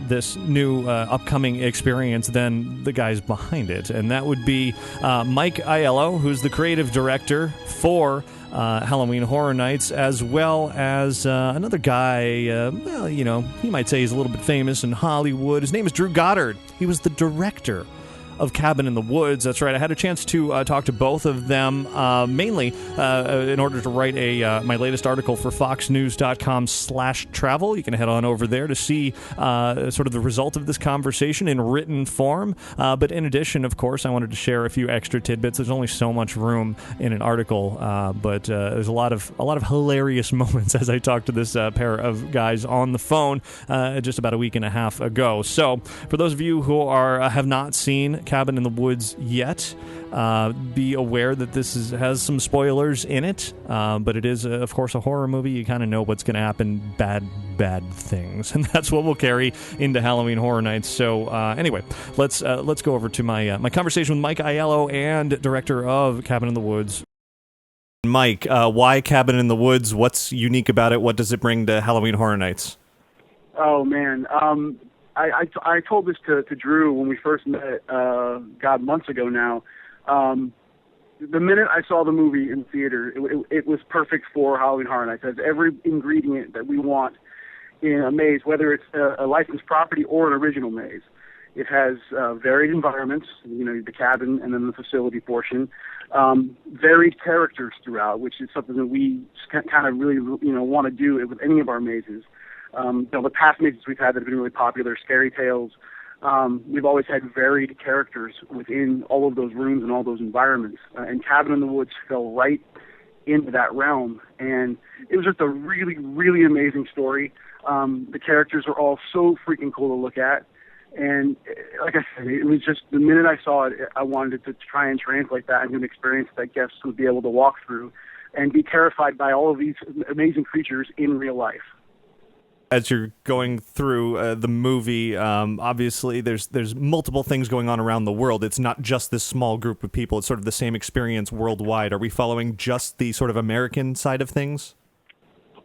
this new upcoming experience than the guys behind it? And that would be Mike Aiello, who's the creative director for Halloween Horror Nights, as well as another guy, well, you know, he might say he's a little bit famous in Hollywood. His name is Drew Goddard. He was the director of Cabin in the Woods. That's right. I had a chance to talk to both of them, mainly in order to write my latest article for foxnews.com/travel. You can head on over there to see sort of the result of this conversation in written form. But in addition, of course, I wanted to share a few extra tidbits. There's only so much room in an article, but there's a lot of hilarious moments as I talked to this pair of guys on the phone just about a week and a half ago. So for those of you who have not seen Cabin in the Woods yet, be aware that this has some spoilers in it, but it is, of course, a horror movie. You kind of know what's going to happen, bad things, and that's what we'll carry into Halloween Horror Nights. So anyway, let's go over to my conversation with Mike Aiello, and director of Cabin in the Woods. Mike, why Cabin in the Woods? What's unique about it? What does it bring to Halloween Horror Nights? Oh, man. I told this to Drew when we first met, months ago now. The minute I saw the movie in theater, it was perfect for Halloween Horror Nights. It has every ingredient that we want in a maze, whether it's a licensed property or an original maze. It has varied environments, you know, the cabin and then the facility portion. Varied characters throughout, which is something that we kind of really, you know, want to do with any of our mazes. You know, the past mazes we've had that have been really popular, Scary Tales, we've always had varied characters within all of those rooms and all those environments. And Cabin in the Woods fell right into that realm. And it was just a really, really amazing story. The characters are all so freaking cool to look at. And like I said, it was just the minute I saw it, I wanted to try and translate that into an experience that guests would be able to walk through and be terrified by all of these amazing creatures in real life. As you're going through the movie, obviously there's multiple things going on around the world. It's not just this small group of people. It's sort of the same experience worldwide. Are we following just the sort of American side of things?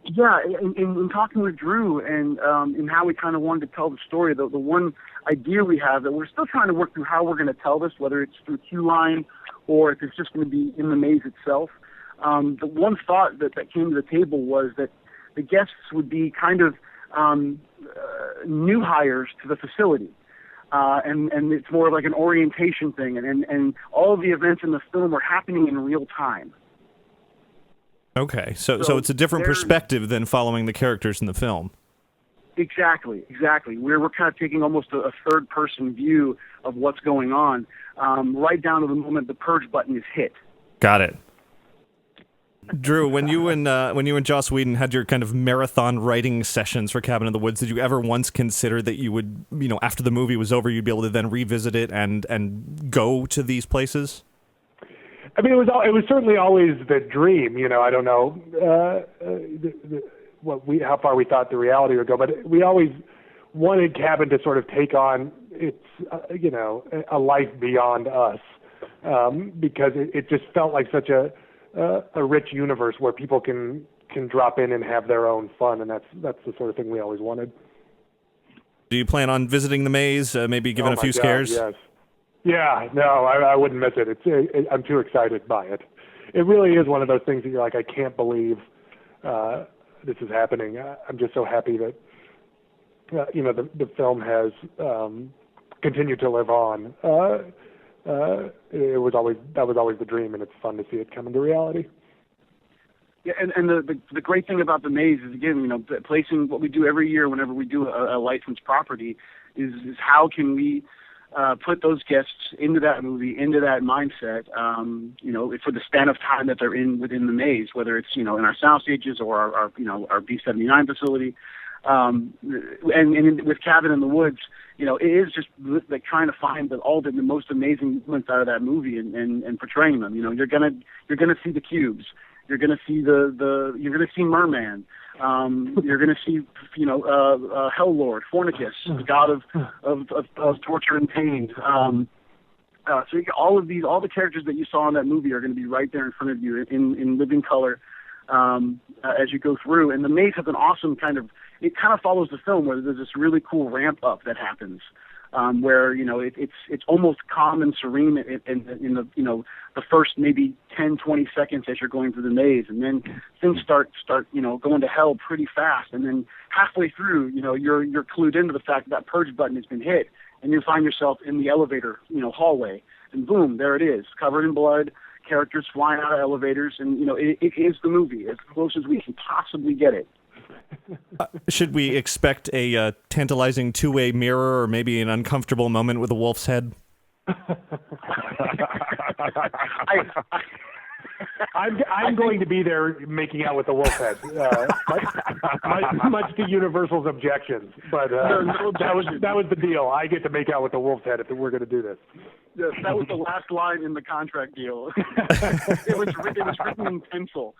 Yeah, in talking with Drew and in how we kind of wanted to tell the story, the one idea we have that we're still trying to work through how we're going to tell this, whether it's through queue line or if it's just going to be in the maze itself. The one thought that came to the table was that the guests would be kind of new hires to the facility. And it's more like an orientation thing. And all of the events in the film are happening in real time. Okay, so it's a different perspective than following the characters in the film. Exactly. We're kind of taking almost a third-person view of what's going on, right down to the moment the purge button is hit. Got it. Drew, when you and Joss Whedon had your kind of marathon writing sessions for Cabin in the Woods, did you ever once consider that you would, you know, after the movie was over, you'd be able to then revisit it and go to these places? I mean, it was certainly always the dream. You know, I don't know how far we thought the reality would go, but we always wanted Cabin to sort of take on its, you know, a life beyond us, because it just felt like such a rich universe where people can drop in and have their own fun, and that's the sort of thing we always wanted. Do you plan on visiting the maze, maybe giving a few scares? Yes. Yeah, no, I wouldn't miss it. I'm too excited by it. It really is one of those things that you're like, I can't believe this is happening. I'm just so happy that you know, the film has continued to live on. That was always the dream, and it's fun to see it come into reality. Yeah, and the great thing about the maze is, again, you know, placing what we do every year whenever we do a licensed property is how can we put those guests into that movie, into that mindset, you know, for the span of time that they're within the maze, whether it's, you know, in our sound stages or our you know, our B79 facility. And with Cabin in the Woods, you know, it is just like trying to find the most amazing moments out of that movie and portraying them. You know, you're gonna see the cubes, you're gonna see you're gonna see Merman, you're gonna see, you know, Hell Lord, Fornicus, the god of torture and pain. So you get all the characters that you saw in that movie are going to be right there in front of you in living color as you go through. And the maze has an awesome it kind of follows the film where there's this really cool ramp up that happens where it's almost calm and serene in the the first maybe 10, 20 seconds as you're going through the maze, and then things start going to hell pretty fast, and then halfway through you're clued into the fact that purge button has been hit, and you find yourself in the elevator hallway, and boom, there it is, covered in blood, characters flying out of elevators, and it is the movie as close as we can possibly get it. Should we expect a tantalizing two-way mirror or maybe an uncomfortable moment with a wolf's head? I'm going to be there making out with the wolf head, much to Universal's objections. But that was the deal. I get to make out with the wolf's head if we're going to do this. Yes, that was the last line in the contract deal. It was written in pencil.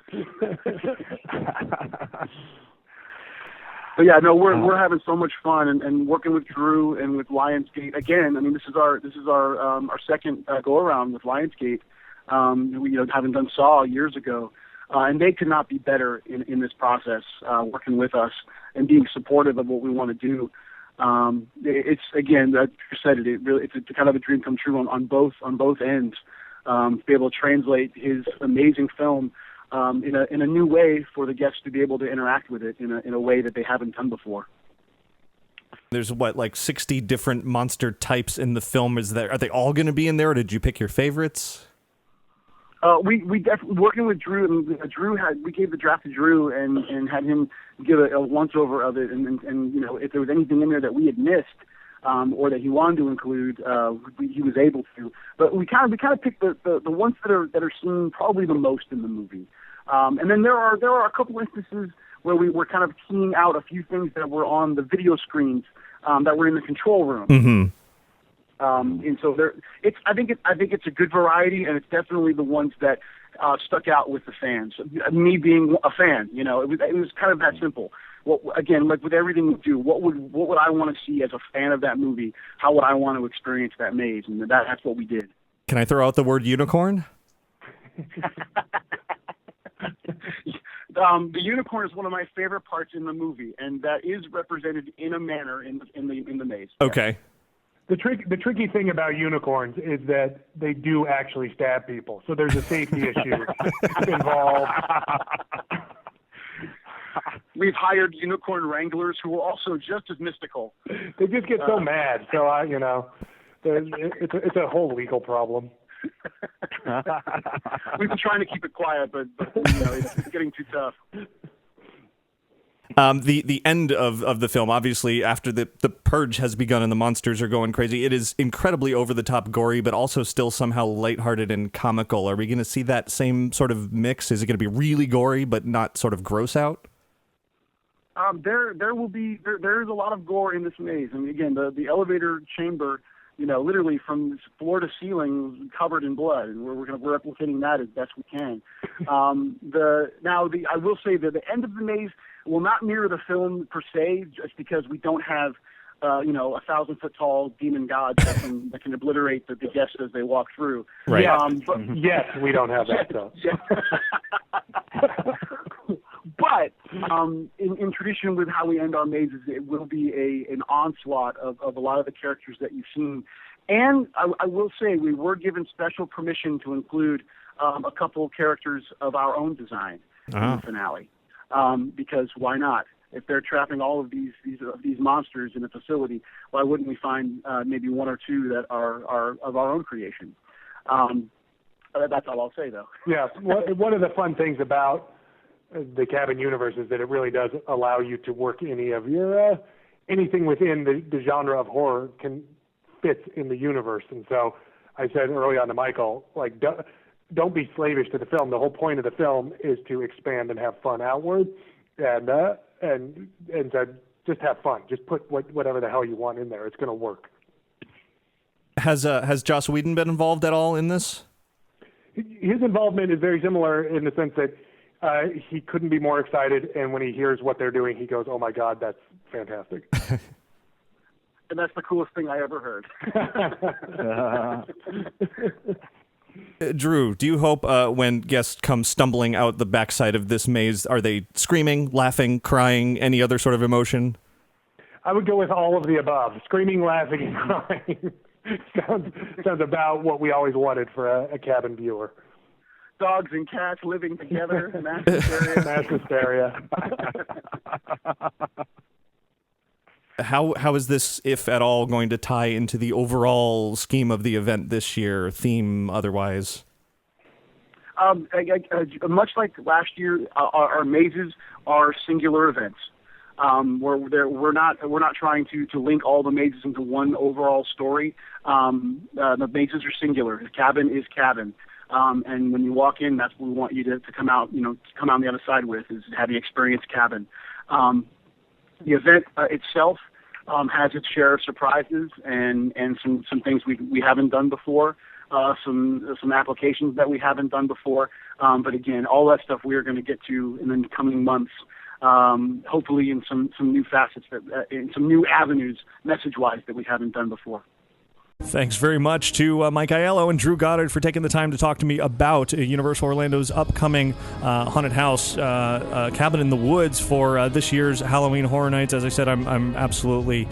But yeah, no, we're having so much fun and working with Drew and with Lionsgate again. I mean, this is our second go around with Lionsgate. Having done Saw years ago, and they could not be better in this process, working with us and being supportive of what we want to do. It's again, you said it. It's kind of a dream come true on both ends. To be able to translate his amazing film in a new way for the guests to be able to interact with it in a way that they haven't done before. There's like 60 different monster types in the film. Are they all going to be in there, or did you pick your favorites? We definitely, working with Drew. We gave the draft to Drew and had him give a once over of it, and if there was anything in there that we had missed or that he wanted to include, he was able to. But we kind of picked the ones that are seen probably the most in the movie. And then there are a couple instances where we were kind of keying out a few things that were on the video screens that were in the control room. Mm-hmm. And so I think it's a good variety, and it's definitely the ones that stuck out with the fans. Me being a fan, it was kind of that simple. Well, again, like with everything we do, what would I want to see as a fan of that movie? How would I want to experience that maze? And that's what we did. Can I throw out the word unicorn? The unicorn is one of my favorite parts in the movie, and that is represented in a manner in the maze. Okay. Yeah. The tricky thing about unicorns is that they do actually stab people, so there's a safety issue involved. We've hired unicorn wranglers who are also just as mystical. They just get so mad, so it's a whole legal problem. We've been trying to keep it quiet, but it's getting too tough. The end of the film, obviously, after the purge has begun and the monsters are going crazy, it is incredibly over-the-top gory, but also still somehow lighthearted and comical. Are we going to see that same sort of mix? Is it going to be really gory, but not sort of gross out? There will be there is a lot of gore in this maze. I mean, again, the elevator chamber, literally from floor to ceiling covered in blood, and we're replicating that as best we can. I will say that the end of the maze will not mirror the film per se, just because we don't have 1,000-foot tall demon gods that can obliterate the guests as they walk through. Right. Yes, we don't have that stuff. But in tradition with how we end our mazes, it will be an onslaught of a lot of the characters that you've seen. And I will say we were given special permission to include a couple of characters of our own design in the finale. Because why not? If they're trapping all of these monsters in a facility, why wouldn't we find maybe one or two that are of our own creation? That's all I'll say, though. Yeah, one of the fun things about the Cabin universe is that it really does allow you to work anything within the genre of horror can fit in the universe. And so I said early on to Michael, like, don't be slavish to the film. The whole point of the film is to expand and have fun outward, and just have fun. Just put whatever the hell you want in there. It's going to work. Has Joss Whedon been involved at all in this? His involvement is very similar in the sense that he couldn't be more excited, and when he hears what they're doing, he goes, "Oh my God, that's fantastic!" And that's the coolest thing I ever heard. Drew, do you hope when guests come stumbling out the backside of this maze, are they screaming, laughing, crying, any other sort of emotion? I would go with all of the above. Screaming, laughing, and crying. sounds about what we always wanted for a cabin viewer. Dogs and cats living together, mass hysteria. Mass hysteria. How is this, if at all, going to tie into the overall scheme of the event this year, theme otherwise? Much like last year, our mazes are singular events. We're not trying to link all the mazes into one overall story. The mazes are singular. The cabin is cabin. And when you walk in, that's what we want you to come out, come out on the other side with, is have the experience cabin. The event itself has its share of surprises and some things we haven't done before, some applications that we haven't done before. But again, all that stuff we are going to get to in the coming months, hopefully in some new facets, in some new avenues, message-wise, that we haven't done before. Thanks very much to Mike Aiello and Drew Goddard for taking the time to talk to me about Universal Orlando's upcoming haunted house, Cabin in the Woods, for this year's Halloween Horror Nights. As I said, I'm absolutely,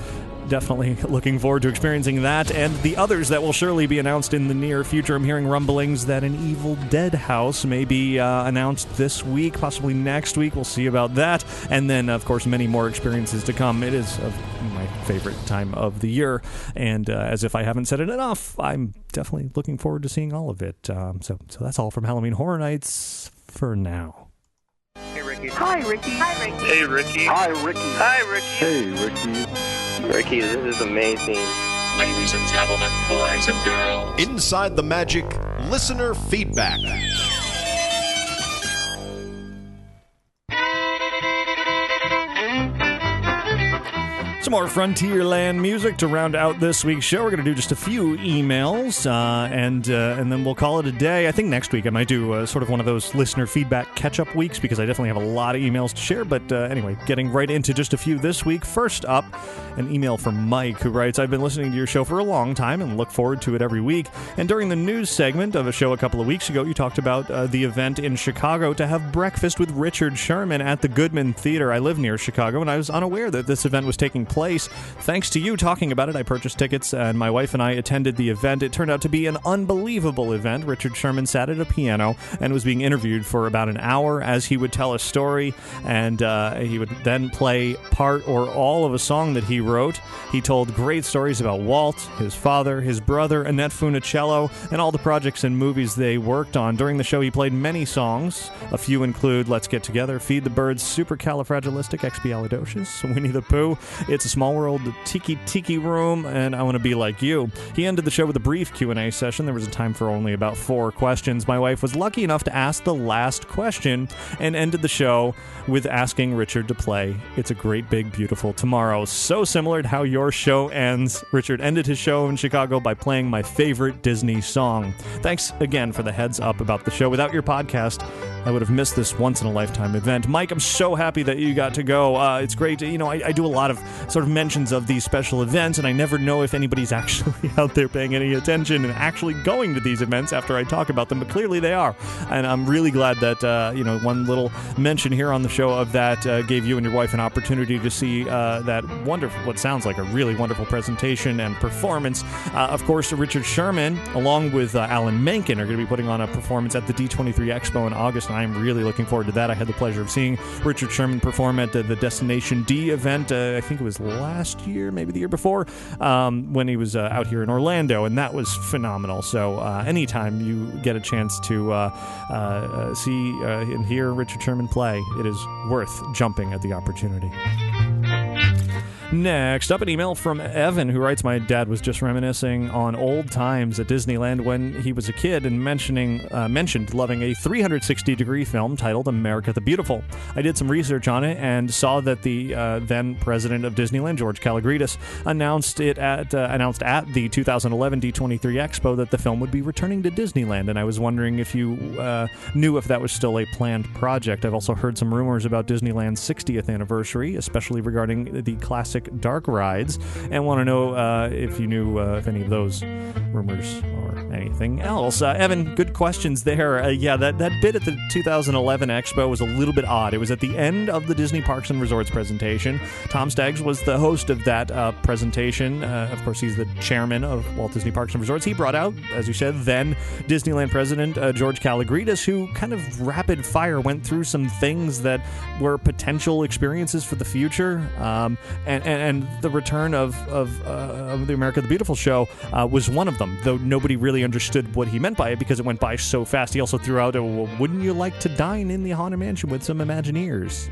definitely looking forward to experiencing that and the others that will surely be announced in the near future. I'm hearing rumblings that an Evil Dead house may be announced this week, possibly next week. We'll see about that. And then, of course, many more experiences to come. It is my favorite time of the year. And as if I haven't said it enough, I'm definitely looking forward to seeing all of it. So that's all from Halloween Horror Nights for now. Hey, Ricky. Hi, Ricky. Hi, Ricky. Hey, Ricky. Hi, Ricky. Hi, Ricky. Hey, Ricky. Ricky, this is amazing. Ladies and gentlemen, boys and girls. Inside the Magic, listener feedback. Some more Frontierland music to round out this week's show. We're going to do just a few emails, and then we'll call it a day. I think next week I might do sort of one of those listener feedback catch-up weeks, because I definitely have a lot of emails to share. But anyway, getting right into just a few this week. First up, an email from Mike, who writes, I've been listening to your show for a long time and look forward to it every week. And during the news segment of a show a couple of weeks ago, you talked about the event in Chicago to have breakfast with Richard Sherman at the Goodman Theater. I live near Chicago, and I was unaware that this event was taking place. Thanks to you talking about it, I purchased tickets, and my wife and I attended the event. It turned out to be an unbelievable event. Richard Sherman sat at a piano and was being interviewed for about an hour as he would tell a story, and he would then play part or all of a song that he wrote. He told great stories about Walt, his father, his brother, Annette Funicello, and all the projects and movies they worked on. During the show, he played many songs. A few include Let's Get Together, Feed the Birds, Supercalifragilisticexpialidocious, Winnie the Pooh, It's a Small World, Tiki Tiki Room, and I Want to Be Like You. He ended the show with a brief Q&A session. There was a time for only about 4 questions. My wife was lucky enough to ask the last question and ended the show with asking Richard to play It's a Great Big Beautiful Tomorrow. So similar to how your show ends. Richard ended his show in Chicago by playing my favorite Disney song. Thanks again for the heads up about the show. Without your podcast, I would have missed this once-in-a-lifetime event. Mike, I'm so happy that you got to go. It's great. I do a lot of sort of mentions of these special events, and I never know if anybody's actually out there paying any attention and actually going to these events after I talk about them, but clearly they are. And I'm really glad that, one little mention here on the show of that gave you and your wife an opportunity to see that wonderful, what sounds like a really wonderful presentation and performance. Of course, Richard Sherman, along with Alan Menken, are going to be putting on a performance at the D23 Expo in August, and I'm really looking forward to that. I had the pleasure of seeing Richard Sherman perform at the Destination D event, I think it was last year, maybe the year before, when he was out here in Orlando, and that was phenomenal. So anytime you get a chance to see and hear Richard Sherman play, it is worth jumping at the opportunity. Next up, an email from Evan, who writes, my dad was just reminiscing on old times at Disneyland when he was a kid and mentioned loving a 360-degree film titled America the Beautiful. I did some research on it and saw that the then president of Disneyland, George Kalogridis, announced at the 2011 D23 Expo that the film would be returning to Disneyland, and I was wondering if you knew if that was still a planned project. I've also heard some rumors about Disneyland's 60th anniversary, especially regarding the classic classic dark rides, and want to know if you knew if any of those rumors or anything else. Evan, good questions there. That bit at the 2011 Expo was a little bit odd. It was at the end of the Disney Parks and Resorts presentation. Tom Staggs was the host of that presentation. Of course, he's the chairman of Walt Disney Parks and Resorts. He brought out, as you said, then Disneyland president George Kalogridis, who kind of rapid fire went through some things that were potential experiences for the future. And the return of the America the Beautiful show was one of them, though nobody really understood what he meant by it because it went by so fast. He also threw out, well, wouldn't you like to dine in the Haunted Mansion with some Imagineers?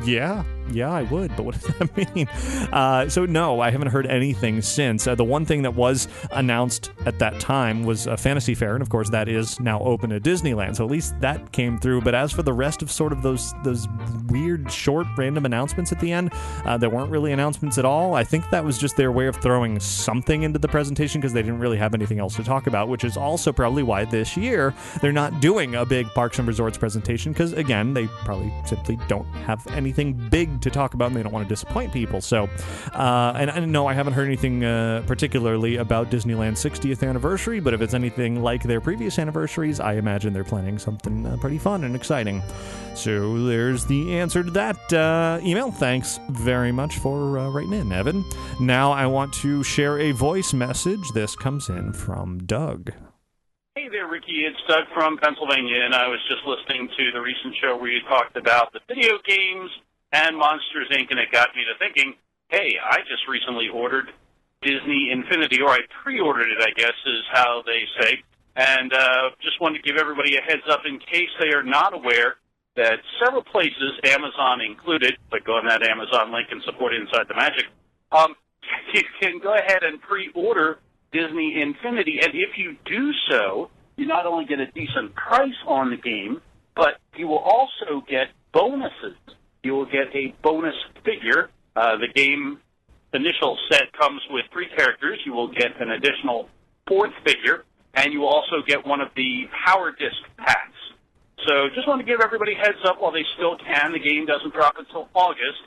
Yeah, I would, but what does that mean? So no, I haven't heard anything since. The one thing that was announced at that time was a Fantasy Fair, and of course that is now open at Disneyland, so at least that came through. But as for the rest of sort of those weird, short, random announcements at the end, there weren't really announcements at all. I think that was just their way of throwing something into the presentation because they didn't really have anything else to talk about, which is also probably why this year they're not doing a big Parks and Resorts presentation because, again, they probably simply don't have anything big to talk about, and they don't want to disappoint people. So, and no, I haven't heard anything particularly about Disneyland's 60th anniversary, but if it's anything like their previous anniversaries, I imagine they're planning something pretty fun and exciting. So there's the answer to that email. Thanks very much for writing in, Evan. Now I want to share a voice message. This comes in from Doug. Hey there, Ricky. It's Doug from Pennsylvania, and I was just listening to the recent show where you talked about the video games and Monsters, Inc., and it got me to thinking, hey, I just recently ordered Disney Infinity, or I pre-ordered it, I guess, is how they say, and just wanted to give everybody a heads up in case they are not aware that several places, Amazon included, but go on that Amazon link and support Inside the Magic, you can go ahead and pre-order Disney Infinity, and if you do so, you not only get a decent price on the game, but you will also get bonuses. You will get a bonus figure. The game initial set comes with 3 characters. You will get an additional 4th figure, and you will also get one of the Power Disc packs. So just want to give everybody a heads up while they still can. The game doesn't drop until August.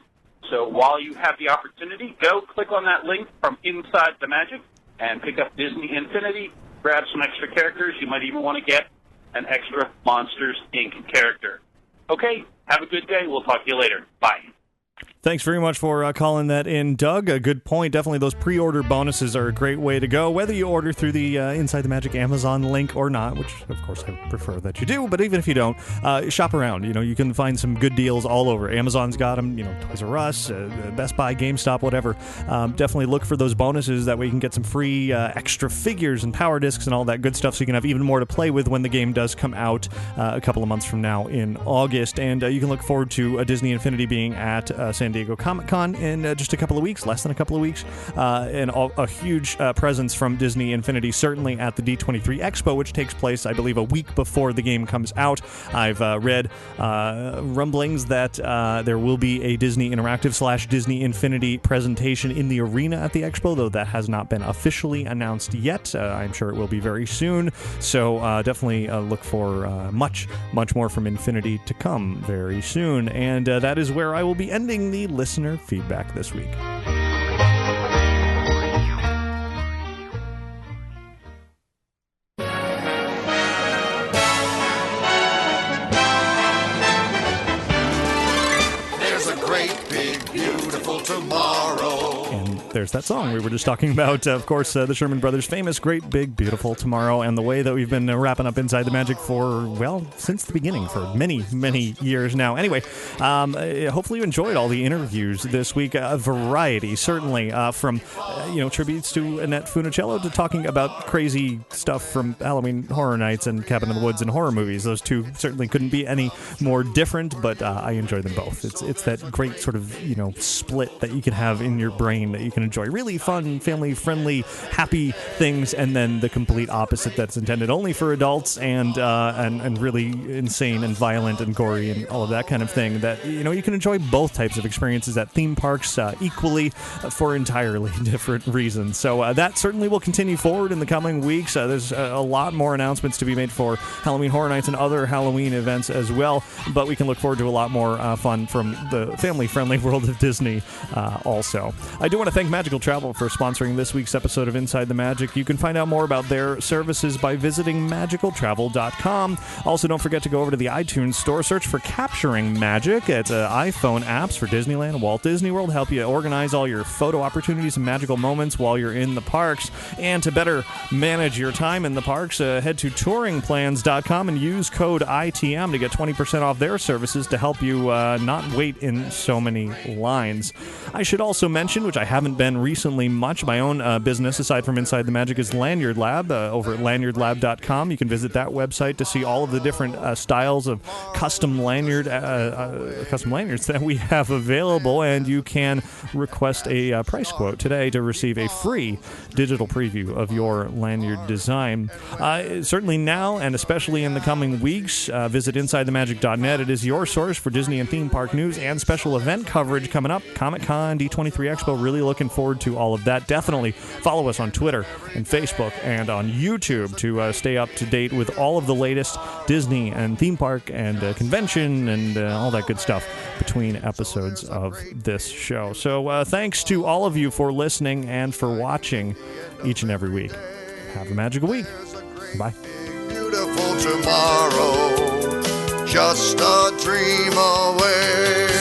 So while you have the opportunity, go click on that link from Inside the Magic and pick up Disney Infinity, grab some extra characters. You might even want to get an extra Monsters, Inc. character. Okay, have a good day. We'll talk to you later. Bye. Thanks very much for calling that in, Doug. A good point. Definitely those pre-order bonuses are a great way to go, whether you order through the Inside the Magic Amazon link or not, which, of course, I prefer that you do. But even if you don't, shop around. You can find some good deals all over. Amazon's got them, Toys R Us, Best Buy, GameStop, whatever. Definitely look for those bonuses. That way you can get some free extra figures and power discs and all that good stuff, so you can have even more to play with when the game does come out a couple of months from now in August. And you can look forward to Disney Infinity being at San Diego Comic-Con in just a couple of weeks, less than a couple of weeks, and a huge presence from Disney Infinity, certainly at the D23 Expo, which takes place, I believe, a week before the game comes out. I've read rumblings that there will be a Disney Interactive / Disney Infinity presentation in the arena at the Expo, though that has not been officially announced yet. I'm sure it will be very soon, so definitely look for much more from Infinity to come very soon. And that is where I will be ending the listener feedback this week. There's a great, big, beautiful tomorrow. And there's that song we were just talking about. Of course, the Sherman Brothers' famous Great Big Beautiful Tomorrow, and the way that we've been wrapping up Inside the Magic for, well, since the beginning, for many, many years now. Anyway, hopefully you enjoyed all the interviews this week. A variety, certainly, from, tributes to Annette Funicello to talking about crazy stuff from Halloween Horror Nights and Cabin in the Woods and horror movies. Those two certainly couldn't be any more different, but I enjoy them both. It's that great sort of, split that you can have in your brain that you can enjoy. Really fun, family-friendly, happy things, and then the complete opposite that's intended only for adults and really insane and violent and gory and all of that kind of thing. That, you can enjoy both types of experiences at theme parks equally for entirely different reasons. So that certainly will continue forward in the coming weeks. There's a lot more announcements to be made for Halloween Horror Nights and other Halloween events as well, but we can look forward to a lot more fun from the family-friendly world of Disney also. I do want to thank Magical Travel for sponsoring this week's episode of Inside the Magic. You can find out more about their services by visiting magicaltravel.com. Also, don't forget to go over to the iTunes store, search for Capturing Magic. It's iPhone apps for Disneyland and Walt Disney World, help you organize all your photo opportunities and magical moments while you're in the parks. And to better manage your time in the parks, head to touringplans.com and use code ITM to get 20% off their services to help you not wait in so many lines. I should also mention, which I haven't been recently much, my own business aside from Inside the Magic is Lanyard Lab over at lanyardlab.com. You can visit that website to see all of the different styles of custom lanyards that we have available, and you can request a price quote today to receive a free digital preview of your lanyard design. Certainly now, and especially in the coming weeks, visit InsideTheMagic.net. It is your source for Disney and theme park news and special event coverage coming up. Comic-Con, D23 Expo, really looking forward to all of that. Definitely follow us on Twitter and Facebook and on YouTube to stay up to date with all of the latest Disney and theme park and convention and all that good stuff between episodes of this show. So thanks to all of you for listening and for watching each and every week. Have a magical week. Bye. Beautiful tomorrow, just a dream away.